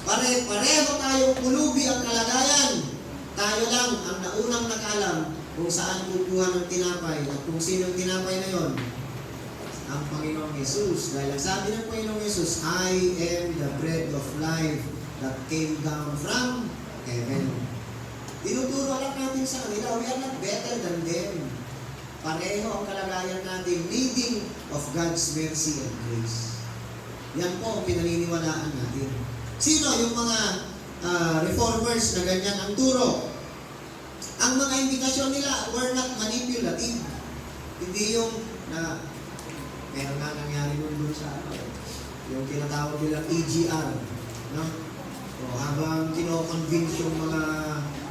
Pareho tayong pulubi ang kalagayan. Tayo lang ang naunang nakalam kung saan kukuha ng tinapay at kung sino ang tinapay na yon. Ang Panginoong Yesus. Dahil ang sabi ng Panginoong Yesus, I am the bread of life that came down from heaven. Tinuturo lang natin sa kanila, we are not better than them. Pareho ang kalagayan natin, needing of God's mercy and grace. Yan po ang pinaniniwalaan natin. Sino yung mga reformers na ganyan ang turo? Ang mga imbitasyon nila were not manipulative. Hindi yung na meron nga nangyari nun sa yung tinatawag nilang EGR, no? O habang kino-convince yung mga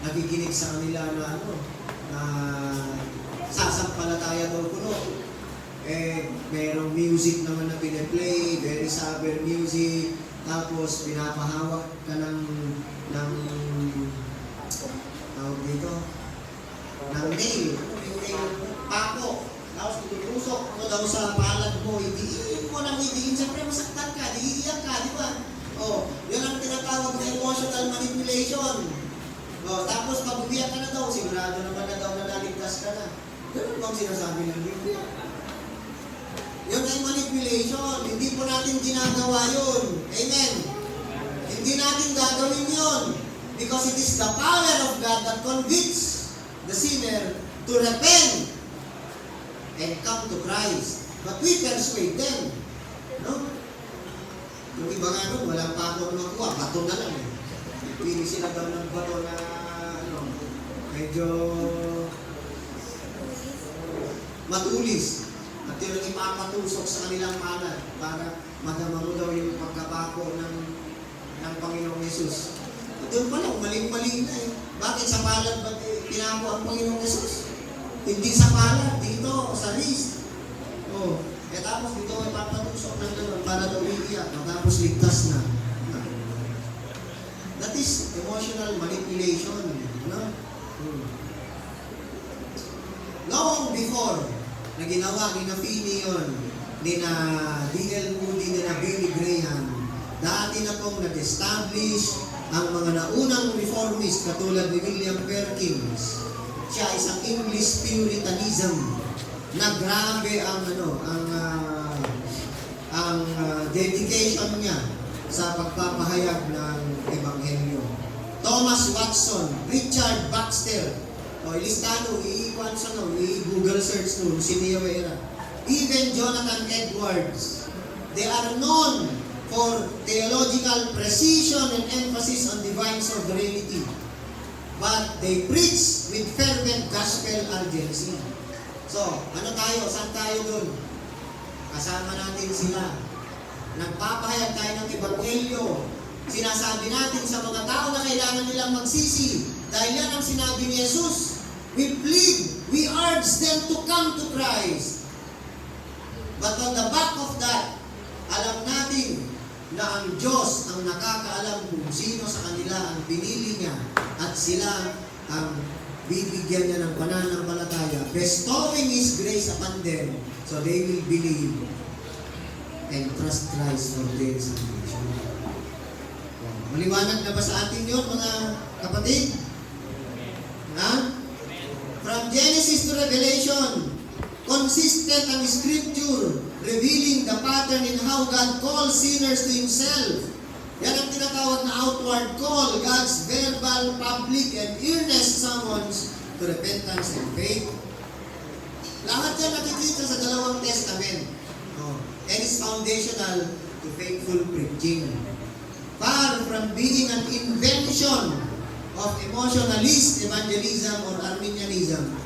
nakikinig sa kanila na na sasampalataya daw kuno, merong music naman na pine-play, very sober music, tapos pinapahawak ka ng tawag dito, ng nail, pako, tapos tutusok mo daw sa palad mo, idiin mo nang idiin, siyempre masaktan ka, iiyak ka, di ba? O, yun ang tinatawag na emotional manipulation. O, tapos pag umiyak ka na daw, sigurado naman na daw na naligtas ka na. Ganun bang sinasabi ng Biblia? Yun ay manipulation. Hindi po natin ginagawa yun. Amen. Hindi natin gagawin yun. Because it is the power of God that convicts the sinner to repent and come to Christ. But we persuade them. No? Yung iba nga nun, walang pako na makuha. Bato na lang eh. Pili sila daw ng bato na medyo matulis. At yun ang ipapatusok sa kanilang palad para madama mo daw yung pagkapako ng Panginoong Yesus. At yun pa lang, maling-mali na eh. Bakit sa palad ba't pinako ang Panginoong Yesus? Hindi sa palad, dito, sa wrist. Oh, Eh tapos dito ay papatusok ng gano'n para daw iiyak, tapos ligtas na. That is emotional manipulation. No? Long before na ginawa ni na Finney yun, ni na D.L. Moody, ni na Billy Graham, dati na pong nag-establish ang mga naunang reformist katulad ni William Perkins. Siya isang English Puritanism na grabe ang dedication niya sa pagpapahayag ng Ebanghelyo. Thomas Watson, Richard Baxter, ilistano, i-Google search nun, si Neo Era. Even Jonathan Edwards, they are known for theological precision and emphasis on divine sovereignty. But they preach with fervent gospel urgency. So, ano tayo? Saan tayo dun? Kasama natin sila. Nagpapahayag tayo ng Ebanghelyo. Sinasabi natin sa mga tao na kailangan nilang magsisi. Dahil yan ang sinabi ni Jesus. We plead, we urge them to come to Christ. But on the back of that, alam natin na ang Diyos ang nakakaalam kung sino sa kanila ang pinili niya at sila ang bibigyan niya ng pananampalataya, bestowing His grace upon them so they will believe and trust Christ for their salvation. Maliwanag na ba sa atin yun, mga kapatid? Ha? From Genesis to Revelation, consistent ang Scripture revealing the pattern in how God calls sinners to Himself. Yan ang tinatawag na outward call, God's verbal, public, and earnest summons to repentance and faith. Lahat yan nakikita sa Dalawang Testament. And is foundational to faithful preaching. Far from being an invention of emotionalist evangelism or Arminianism,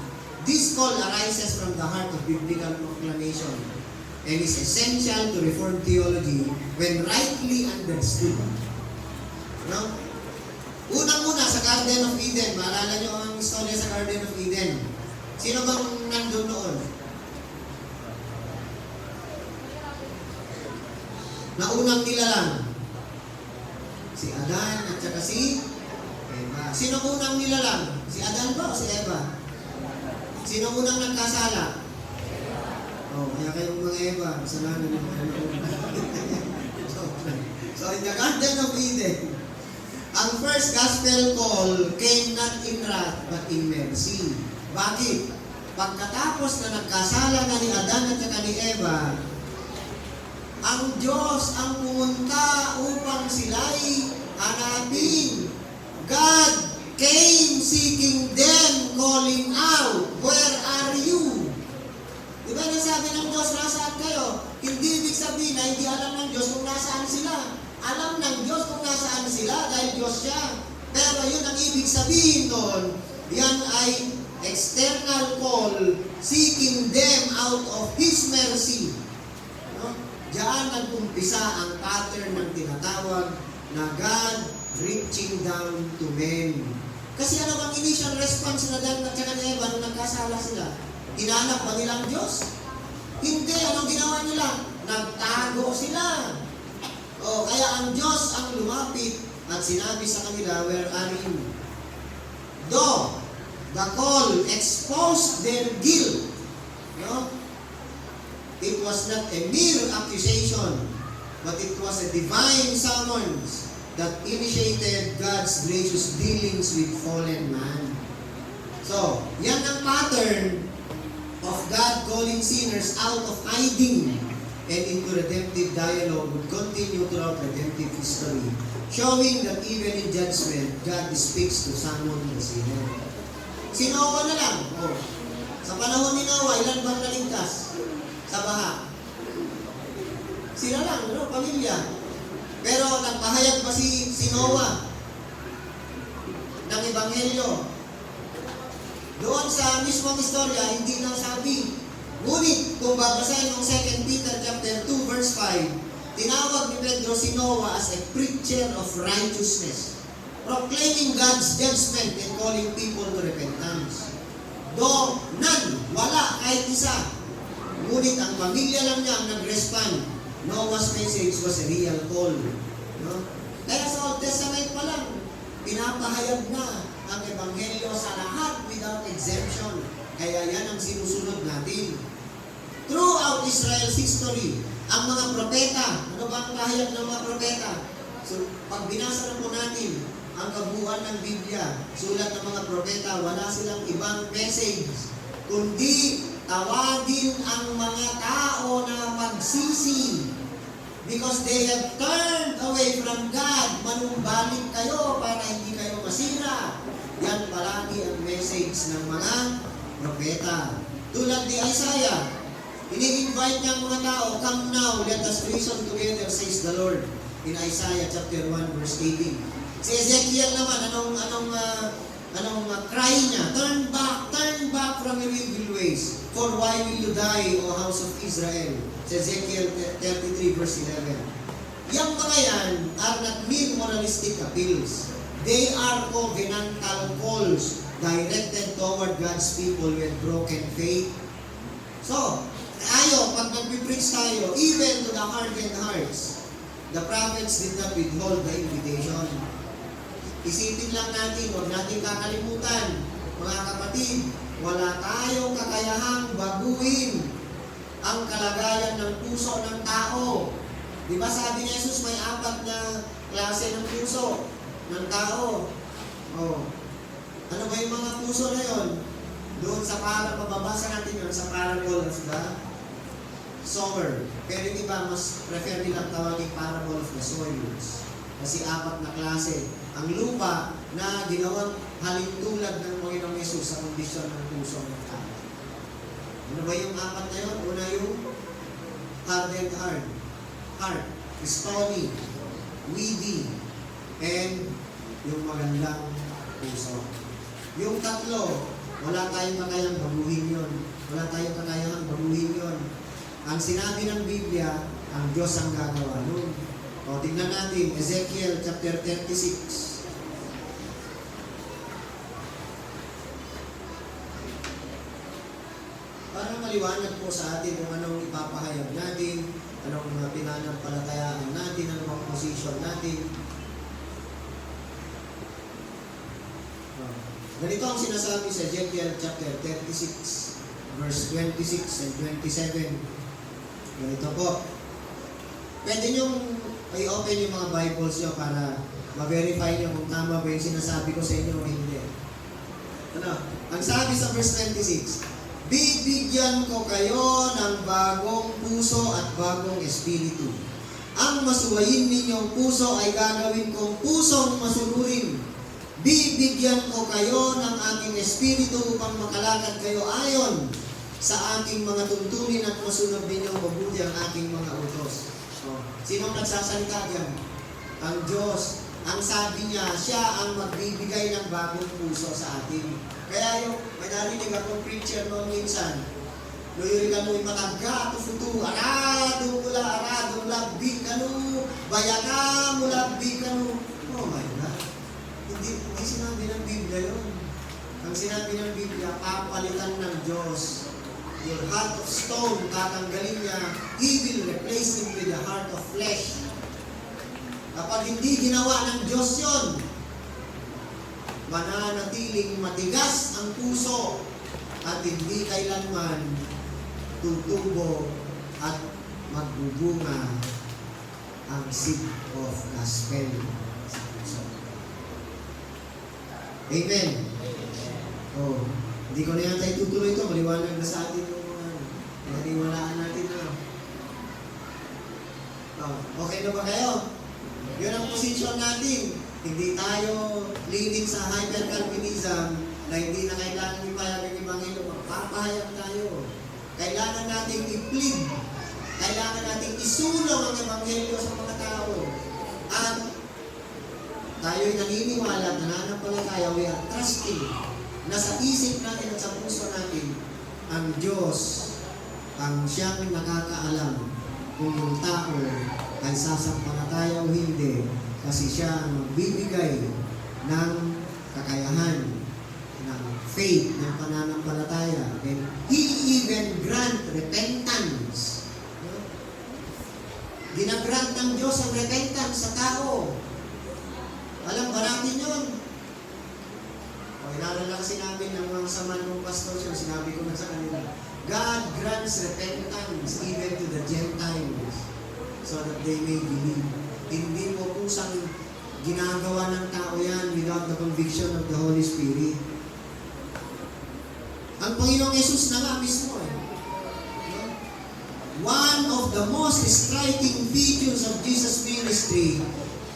this call arises from the heart of biblical proclamation and is essential to Reformed theology when rightly understood. No? Unang-una sa Garden of Eden, maalala nyo ang istorya sa Garden of Eden. Sino bang nandun noon? Naunang nilalang? Si Adan at saka si Eva. Sino unang nilalang? Si Adan ba o si Eva? Sino unang nagkasala? Kaya kayong mga Eva, kasalanan yung mga So, in the Garden of Eden, ang first gospel call came not in wrath, but in mercy. Bakit? Pagkatapos na nagkasala na ni Adan at saka ni Eva, ang Diyos ang pumunta upang sila'y hanapin. God came seeking them, calling out, where are you? Diba nasabi ng Diyos, nasaan kayo? Hindi ibig sabihin na hindi alam ng Diyos kung nasaan sila. Alam ng Diyos kung nasaan sila dahil Diyos siya. Pero yun ang ibig sabihin doon, yan ay external call, seeking them out of His mercy. No? Diyan nag-umpisa ang pattern ng tinatawag na God reaching down to men. Kasi ano bang initial response na Dan at saka ni Eva nung nagkasala sila? Hinanap ba nilang Diyos? Hindi. Anong ginawa nila? Nagtago sila. Kaya ang Diyos ang lumapit at sinabi sa kanila, where are you? Though the call exposed their guilt, no? It was not a mere accusation, but it was a divine summons that initiated God's gracious dealings with fallen man. So, yan ang pattern of God calling sinners out of hiding and into redemptive dialogue would continue throughout redemptive history, showing that even in judgment, God speaks to someone the sinner. Si Noah na lang. Sa panahon ni Noah, ilan bang naligtas sa baha? Sila lang, pamilya. Pero nagpahayag pa si Noah ng Ebanghelyo. Doon sa mismong istorya, hindi na sabi. Ngunit, kung babasahin ng 2 Peter chapter 2, verse 5, tinawag ni Pedro si Noah as a preacher of righteousness, proclaiming God's judgment and calling people to repentance. Though none, wala, kahit isa. Ngunit ang pamilya lang niya ang nag-respond. Noah's message was a real call. No? Kaya sa Old Testament pa lang, pinapahayag na ang Ebanghelyo sa lahat without exemption. Kaya yan ang sinusunod natin. Throughout Israel's history, ang mga propeta, ano ba ang pahayag ng mga propeta? So, pag binasa na po natin ang kabuuan ng Biblia, sulat ng mga propeta, wala silang ibang message, kundi tawagin ang mga tao na magsisi. Because they have turned away from God, manumbalik kayo para hindi kayo masira. Yan palagi ang message ng mga propeta. Tulad ni Isaiah, ini-invite niya ang mga tao, "Come now, let us reason together, says the Lord." In Isaiah chapter 1 verse 18. Si Ezekiel naman, anong cry niya? Turn back from your evil ways. For why will you die, O house of Israel? Si Ezekiel 33 verse 11. Yang mga yan are not mere moralistic appeals. They are covenantal calls directed toward God's people with broken faith. So, pag nag-preach tayo, even to the hardened hearts, the prophets did not withhold the invitation. Isipin lang natin, huwag natin kakalimutan, mga kapatid, wala tayong kakayahang baguhin ang kalagayan ng puso ng tao. Di ba sabi ni Jesus, may 4 na klase ng puso ng tao? Oh. Ano ba yung mga puso na yon? Doon sa mababasa natin yun sa parable of the sower. Pero yung iba, mas prefer nilang tawagin parable of the soils. Kasi 4 na klase. Ang lupa na ginawang halintulad ng Panginoong Yesus sa kondisyon ng puso ng tao. Ano ba yung 4 na yun? Una yung hardened heart, stony, weedy, and yung magandang puso. Yung 3, wala tayong kakayang baguhin yun. Wala tayong kakayang baguhin yun. Ang sinabi ng Biblia, ang Diyos ang gagawa nun. O, tingnan natin, Ezekiel chapter 36. Para maliwanag po sa atin kung anong ipapahayag natin, anong pinanampalatayaan natin, anong position natin. Ganito ang sinasabi sa Ezekiel chapter 36, verse 26 and 27. Ganito po. Pwede niyong i-open yung mga Bibles niyo para ma-verify niyo kung tama ba yung sinasabi ko sa inyo o hindi. Ano? Ang sabi sa verse 26, "Bibigyan ko kayo ng bagong puso at bagong espiritu. Ang masuwayin ninyong puso ay gagawin kong pusong masunurin. Bibigyan ko kayo ng aking espiritu upang makalakad kayo ayon sa aking mga tuntunin at masunod ninyong mabuti ang aking mga utos." Sinong nagsasalita diyan? Ang Diyos. Ang sabi niya, siya ang magbibigay ng bagong puso sa atin. Kaya yung may narinig akong preacher noon minsan, "Loyori kanu matagga, tufutu, arado mula, arado labbi kanu, bayaka mula labbi kanu." Oh my God. Hindi sinabi ng Biblia yun. Ang sinabi ng Biblia, papalitan ng Diyos. Your heart of stone, tatanggalin niya, He will replace it with a heart of flesh. Kapag hindi ginawa ng Diyos yun, mananatiling matigas ang puso at hindi kailanman tutubo at magbubunga ang seed of gospel sa puso. Amen. Oh. Hindi ko na yata itutuloy ito. Maliwanag na sa atin yung mga naniwalaan natin na. Okay na ba kayo? Yun ang position natin. Hindi tayo leaning sa hyper-Calvinism na hindi na kailangan ipahayag ang Ebanghelyo. Magpapahayag tayo. Kailangan natin i-plead. Kailangan natin isulong ang Ebanghelyo sa mga tao. At tayo'y naniniwala, nananampalataya, we are trusting na sa isip natin at sa puso natin, ang Diyos ang siyang nakakaalam kung yung tao ay sasampalataya o hindi, kasi siya ang magbibigay ng kakayahan, ng faith, ng pananampalataya. And He even grant repentance. No? Ginagrant ng Diyos ang repentance sa tao. Alam ba natin yun? O, inaalala kasi namin ng mga saman ng pastor siya, sinabi ko na sa kanila, God grants repentance even to the Gentiles so that they may believe. Hindi mo kusang ginagawa ng tao yan without the conviction of the Holy Spirit. Ang Panginoong Yesus na nga mismo no? One of the most striking features of Jesus' ministry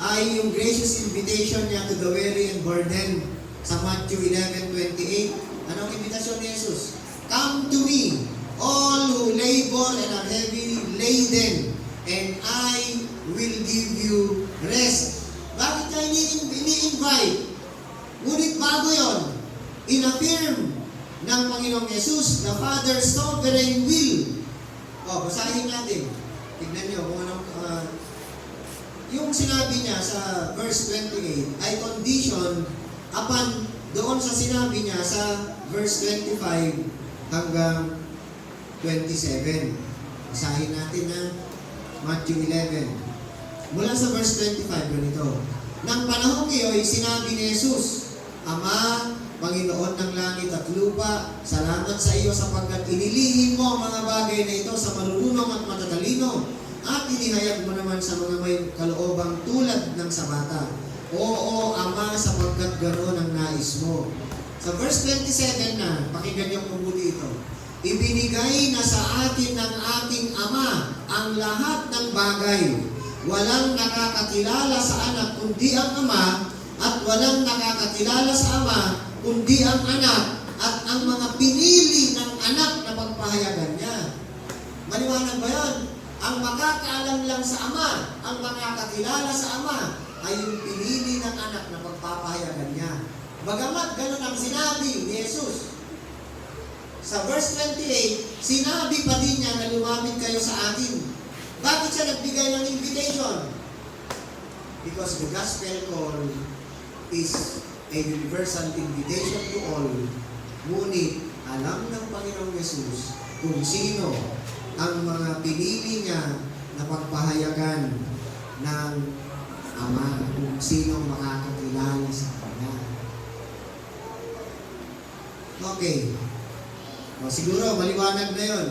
ay yung gracious invitation niya to the weary and burdened sa Matthew 11:28. Anong invitasyon ni Jesus? Come to me, all who labor and are heavy laden, and I will give you rest. Bakit ka ini-invite? Ngunit bago yon, in-affirm ng Panginoong Yesus, the Father's sovereign will. O, basahin natin. Tignan nyo kung anong, yung sinabi niya sa verse 28 ay condition upon doon sa sinabi niya sa verse 25 hanggang 27. Basahin natin na Matthew 11. Mula sa verse 25, ganito. Nang panahong iyo'y sinabi ni Jesus, Ama, Panginoon ng langit at lupa, salamat sa iyo sapagkat inilihim mo ang mga bagay na ito sa marunong at matatalino at inihayag mo naman sa mga may kaloobang tulad ng sa bata. Oo, Ama, sapagkat ganoon ang nais mo. Sa verse 27 na, pakinggan niyo mabuti ito. Ibinigay na sa atin ng ating Ama ang lahat ng bagay. Walang nakakakilala sa anak kundi ang Ama, at walang nakakakilala sa Ama kundi ang anak at ang mga pinili ng anak na pagpahayagan niya. Maliwanag ba yan? Ang makakaalam lang sa Ama, ang makakakilala sa Ama, ay yung pinili ng anak na pagpapahayagan niya. Bagamat ganun ang sinabi ni Jesus. Sa verse 28, sinabi pa din niya na lumapit kayo sa akin. Bakit siya nagbigay ng invitation? Because the gospel call is a universal invitation to all. Ngunit alam ng Panginoong Yesus kung sino ang mga pinili niya na pagpahayagan ng Ama, kung sino makakakilala sa Kanya. Okay. O, siguro, maliwanag na yon.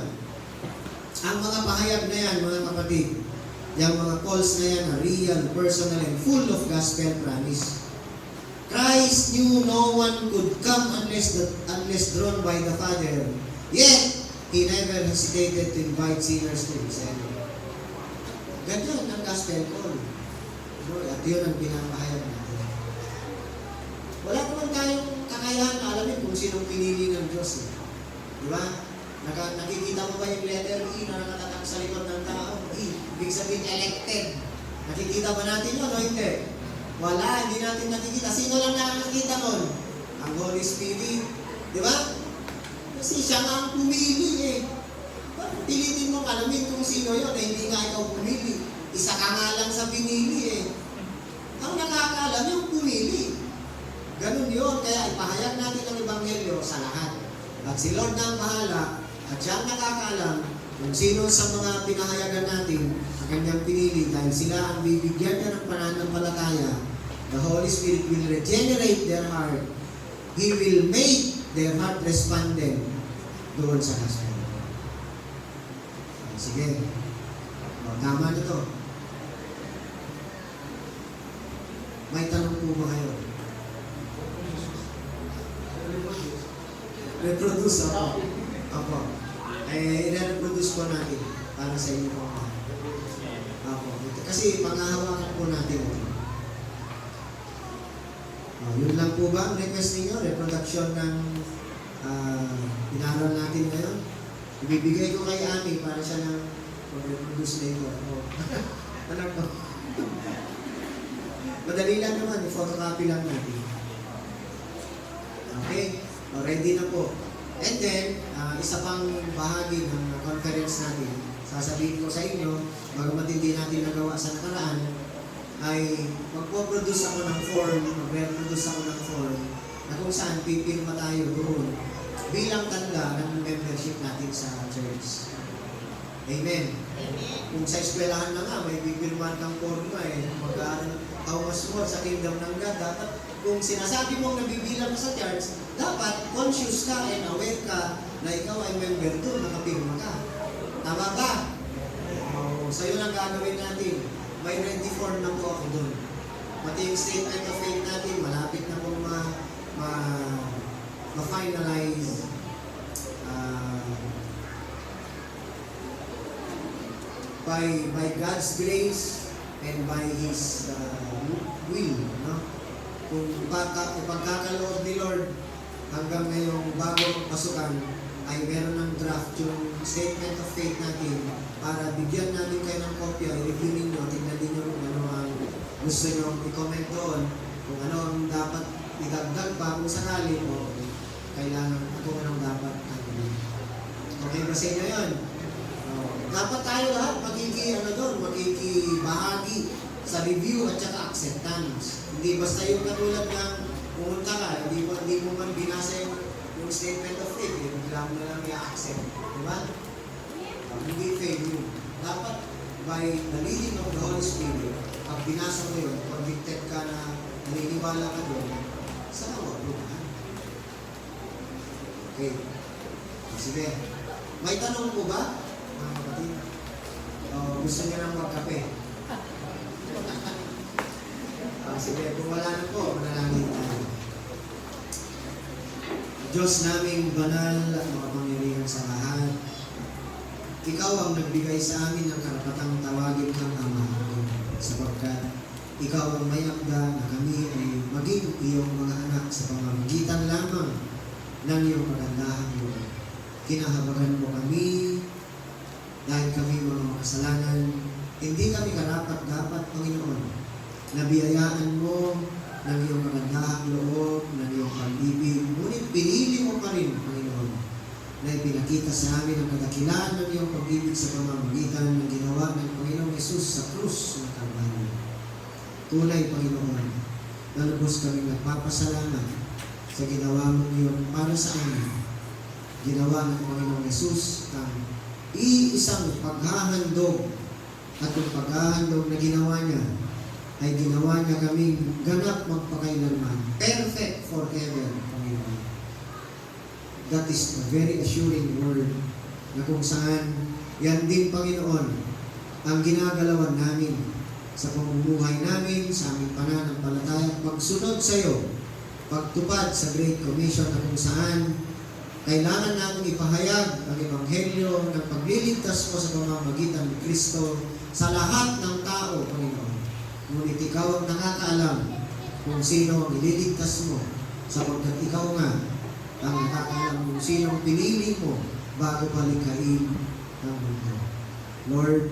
Ang mga pahayag na yan, mga kapatid, yung mga calls na yan, are real, personal, and full of gospel promise. Christ knew no one could come unless drawn by the Father. Yet, He never hesitated to invite sinners to Himself. Ganyan ang gospel call. At yun ang pinapahayag natin. Wala naman tayong kakayahan na alamin kung sinong pinili ng Diyos. Di ba? Nakikita mo ba yung letter E na nakatatak sa likod ng tao? E. Ibig sabihin elected. Nakikita ba natin yun o hindi? Wala, hindi natin nakikita. Sino lang nakakita nun? Ang Holy Spirit. Di ba? Kasi siya nga ang pumili eh. Pilitin mo alamin kung sino yun eh, hindi nga ikaw pumili. Isa ka nga lang sa pinili eh. Ang nakakaalam yung pumili. Ganun yun. Kaya ipahayag natin ang Ebanghelyo sa lahat. At si Lord na ang bahala at siya ang nakakaalam kung sino sa mga pinahayagan natin ang kanyang pinili dahil sila ang bibigyan niya ng pananampalataya. The Holy Spirit will regenerate their heart. He will make their heart respondent doon sa gospel. Sige. O, tama na to. May tanong po ba kayo? Reproduce ako. Ako. I-reproduce po natin para sa inyo po. Ako. Kasi panghahawakan po natin. Yun lang po ba ang request ninyo? Reproduction ng inaral natin ngayon. Ibibigay ko kay Ami para siya ng reproduce later. Ano po? Madali lang naman. I-photocopy lang natin. Okay? Ready na po. And then, isa pang bahagi ng conference natin, sasabihin ko sa inyo, bagamat hindi natin nagawa sa nakaraan, ay magpo-produce ako ng form, mag-reproduce ako ng form, na kung saan pipirma tayo doon bilang tanda ng membership. fellowship natin sa church. Amen. Kung sa eskwelahan na nga, may bibirman kang forma mag-aaral mo sa kingdom ng God. Dapat, kung sinasabi mong nabibilang ka sa church, dapat conscious ka and aware ka na ikaw ay member doon, nakapirma ka. Tama ba? Sa'yo lang gagawin natin. May ready form na po ako doon. Pati yung statement of faith natin, malapit na pong ma-finalize. By God's grace and by His will, no? Kung ipagkakaloob ni Lord hanggang ngayong bagong pasukan ay meron ng draft yung statement of faith natin para bigyan natin kayo ng kopya, i-review ninyo, tingnan ninyo kung ano ang gusto nyo i-comment doon, kung ano ang dapat idagdag pa kung sakali o kailangan kung anong dapat gagawin. Okay ba sa inyo yun? Dapat tayo lahat magkikibahagi sa review at saka acceptance. Hindi basta yung katulad ng pumunta ka, hindi mo man binasa yung statement of faith, bigla mo na lang i-accept. Diba? Hindi faith yun. Dapat by the leading of the Holy Spirit, pag binasa mo yun, convicted ka na naniniwala ka doon, saan ako? Okay. Sige. May tanong po ba? Mga kapatid? Gusto niyo nang magkape? Sige, kung wala na po, manalangin tayo. Diyos naming banal at makapangyarihan sa lahat, Ikaw ang nagbigay sa amin ng karapatang tawagin kang Ama, sapagkat Ikaw ang may akda na kami ay maging iyong mga anak sa pamamagitan lamang ng iyong kagandahan mo. Kinahabagan mo kami dahil kami mga makasalanan, hindi kami karapat-dapat, Panginoon. Nabiyayaan mo ng iyong magandahang loob, ng iyong pag-ibig, ngunit pinili mo pa rin, Panginoon, na ipinakita sa amin ang kadakilaan ng iyong pag-ibig sa pamamagitan ng ginawa ng Panginoong Yesus sa krus ng Kalbaryo. Tunay, Panginoon, na lubos kami nagpapasalamat sa ginawa mo iyon para sa amin. Ginawa ng Panginoong Yesus ang iisang paghahandog, at yung paghahandog na ginawa niya ay ginawa niya kaming ganap magpakailanman, perfect forever, Panginoon. That is a very assuring word na kung saan yan din, Panginoon, ang ginagalawan namin sa pamumuhay namin, sa aming pananampalataya, pagsunod sa iyo, pagtupad sa Great Commission na kung saan kailangan natin ipahayag ang Ebanghelyo ng pagliligtas mo sa pamamagitan ni Kristo sa lahat ng tao, Panginoon. Ngunit ikaw ang nakakaalam kung sino ang ililigtas mo, sapagkat ikaw nga ang nakakaalam kung sino ang pinili mo bago palikhain ang mundo. Lord,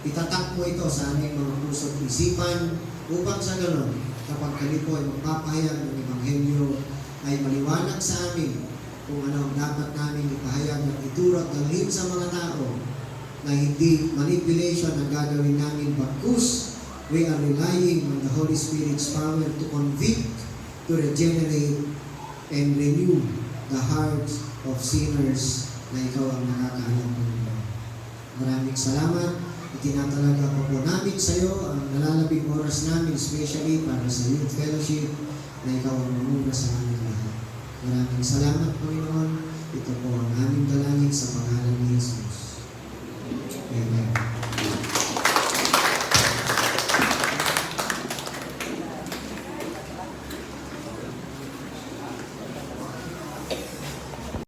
itatak mo ito sa aming mga puso't isipan upang sa ganon, kapag kami po ay magpapahayag ng Ebanghelyo, ay maliwanag sa amin kung ano ang dapat namin ipahayag at ituro at dalhin sa mga tao na hindi manipulation ang gagawin namin, bagkus we are relying on the Holy Spirit's power to convict, to regenerate, and renew the hearts of sinners na ikaw ang nakakaalam ng Lord. Maraming salamat. Itinatalaga po namin sa iyo ang nalalabing oras namin, especially para sa Youth Fellowship, na ikaw ang mamuna sa amin lahat. Maraming salamat, Panginoon.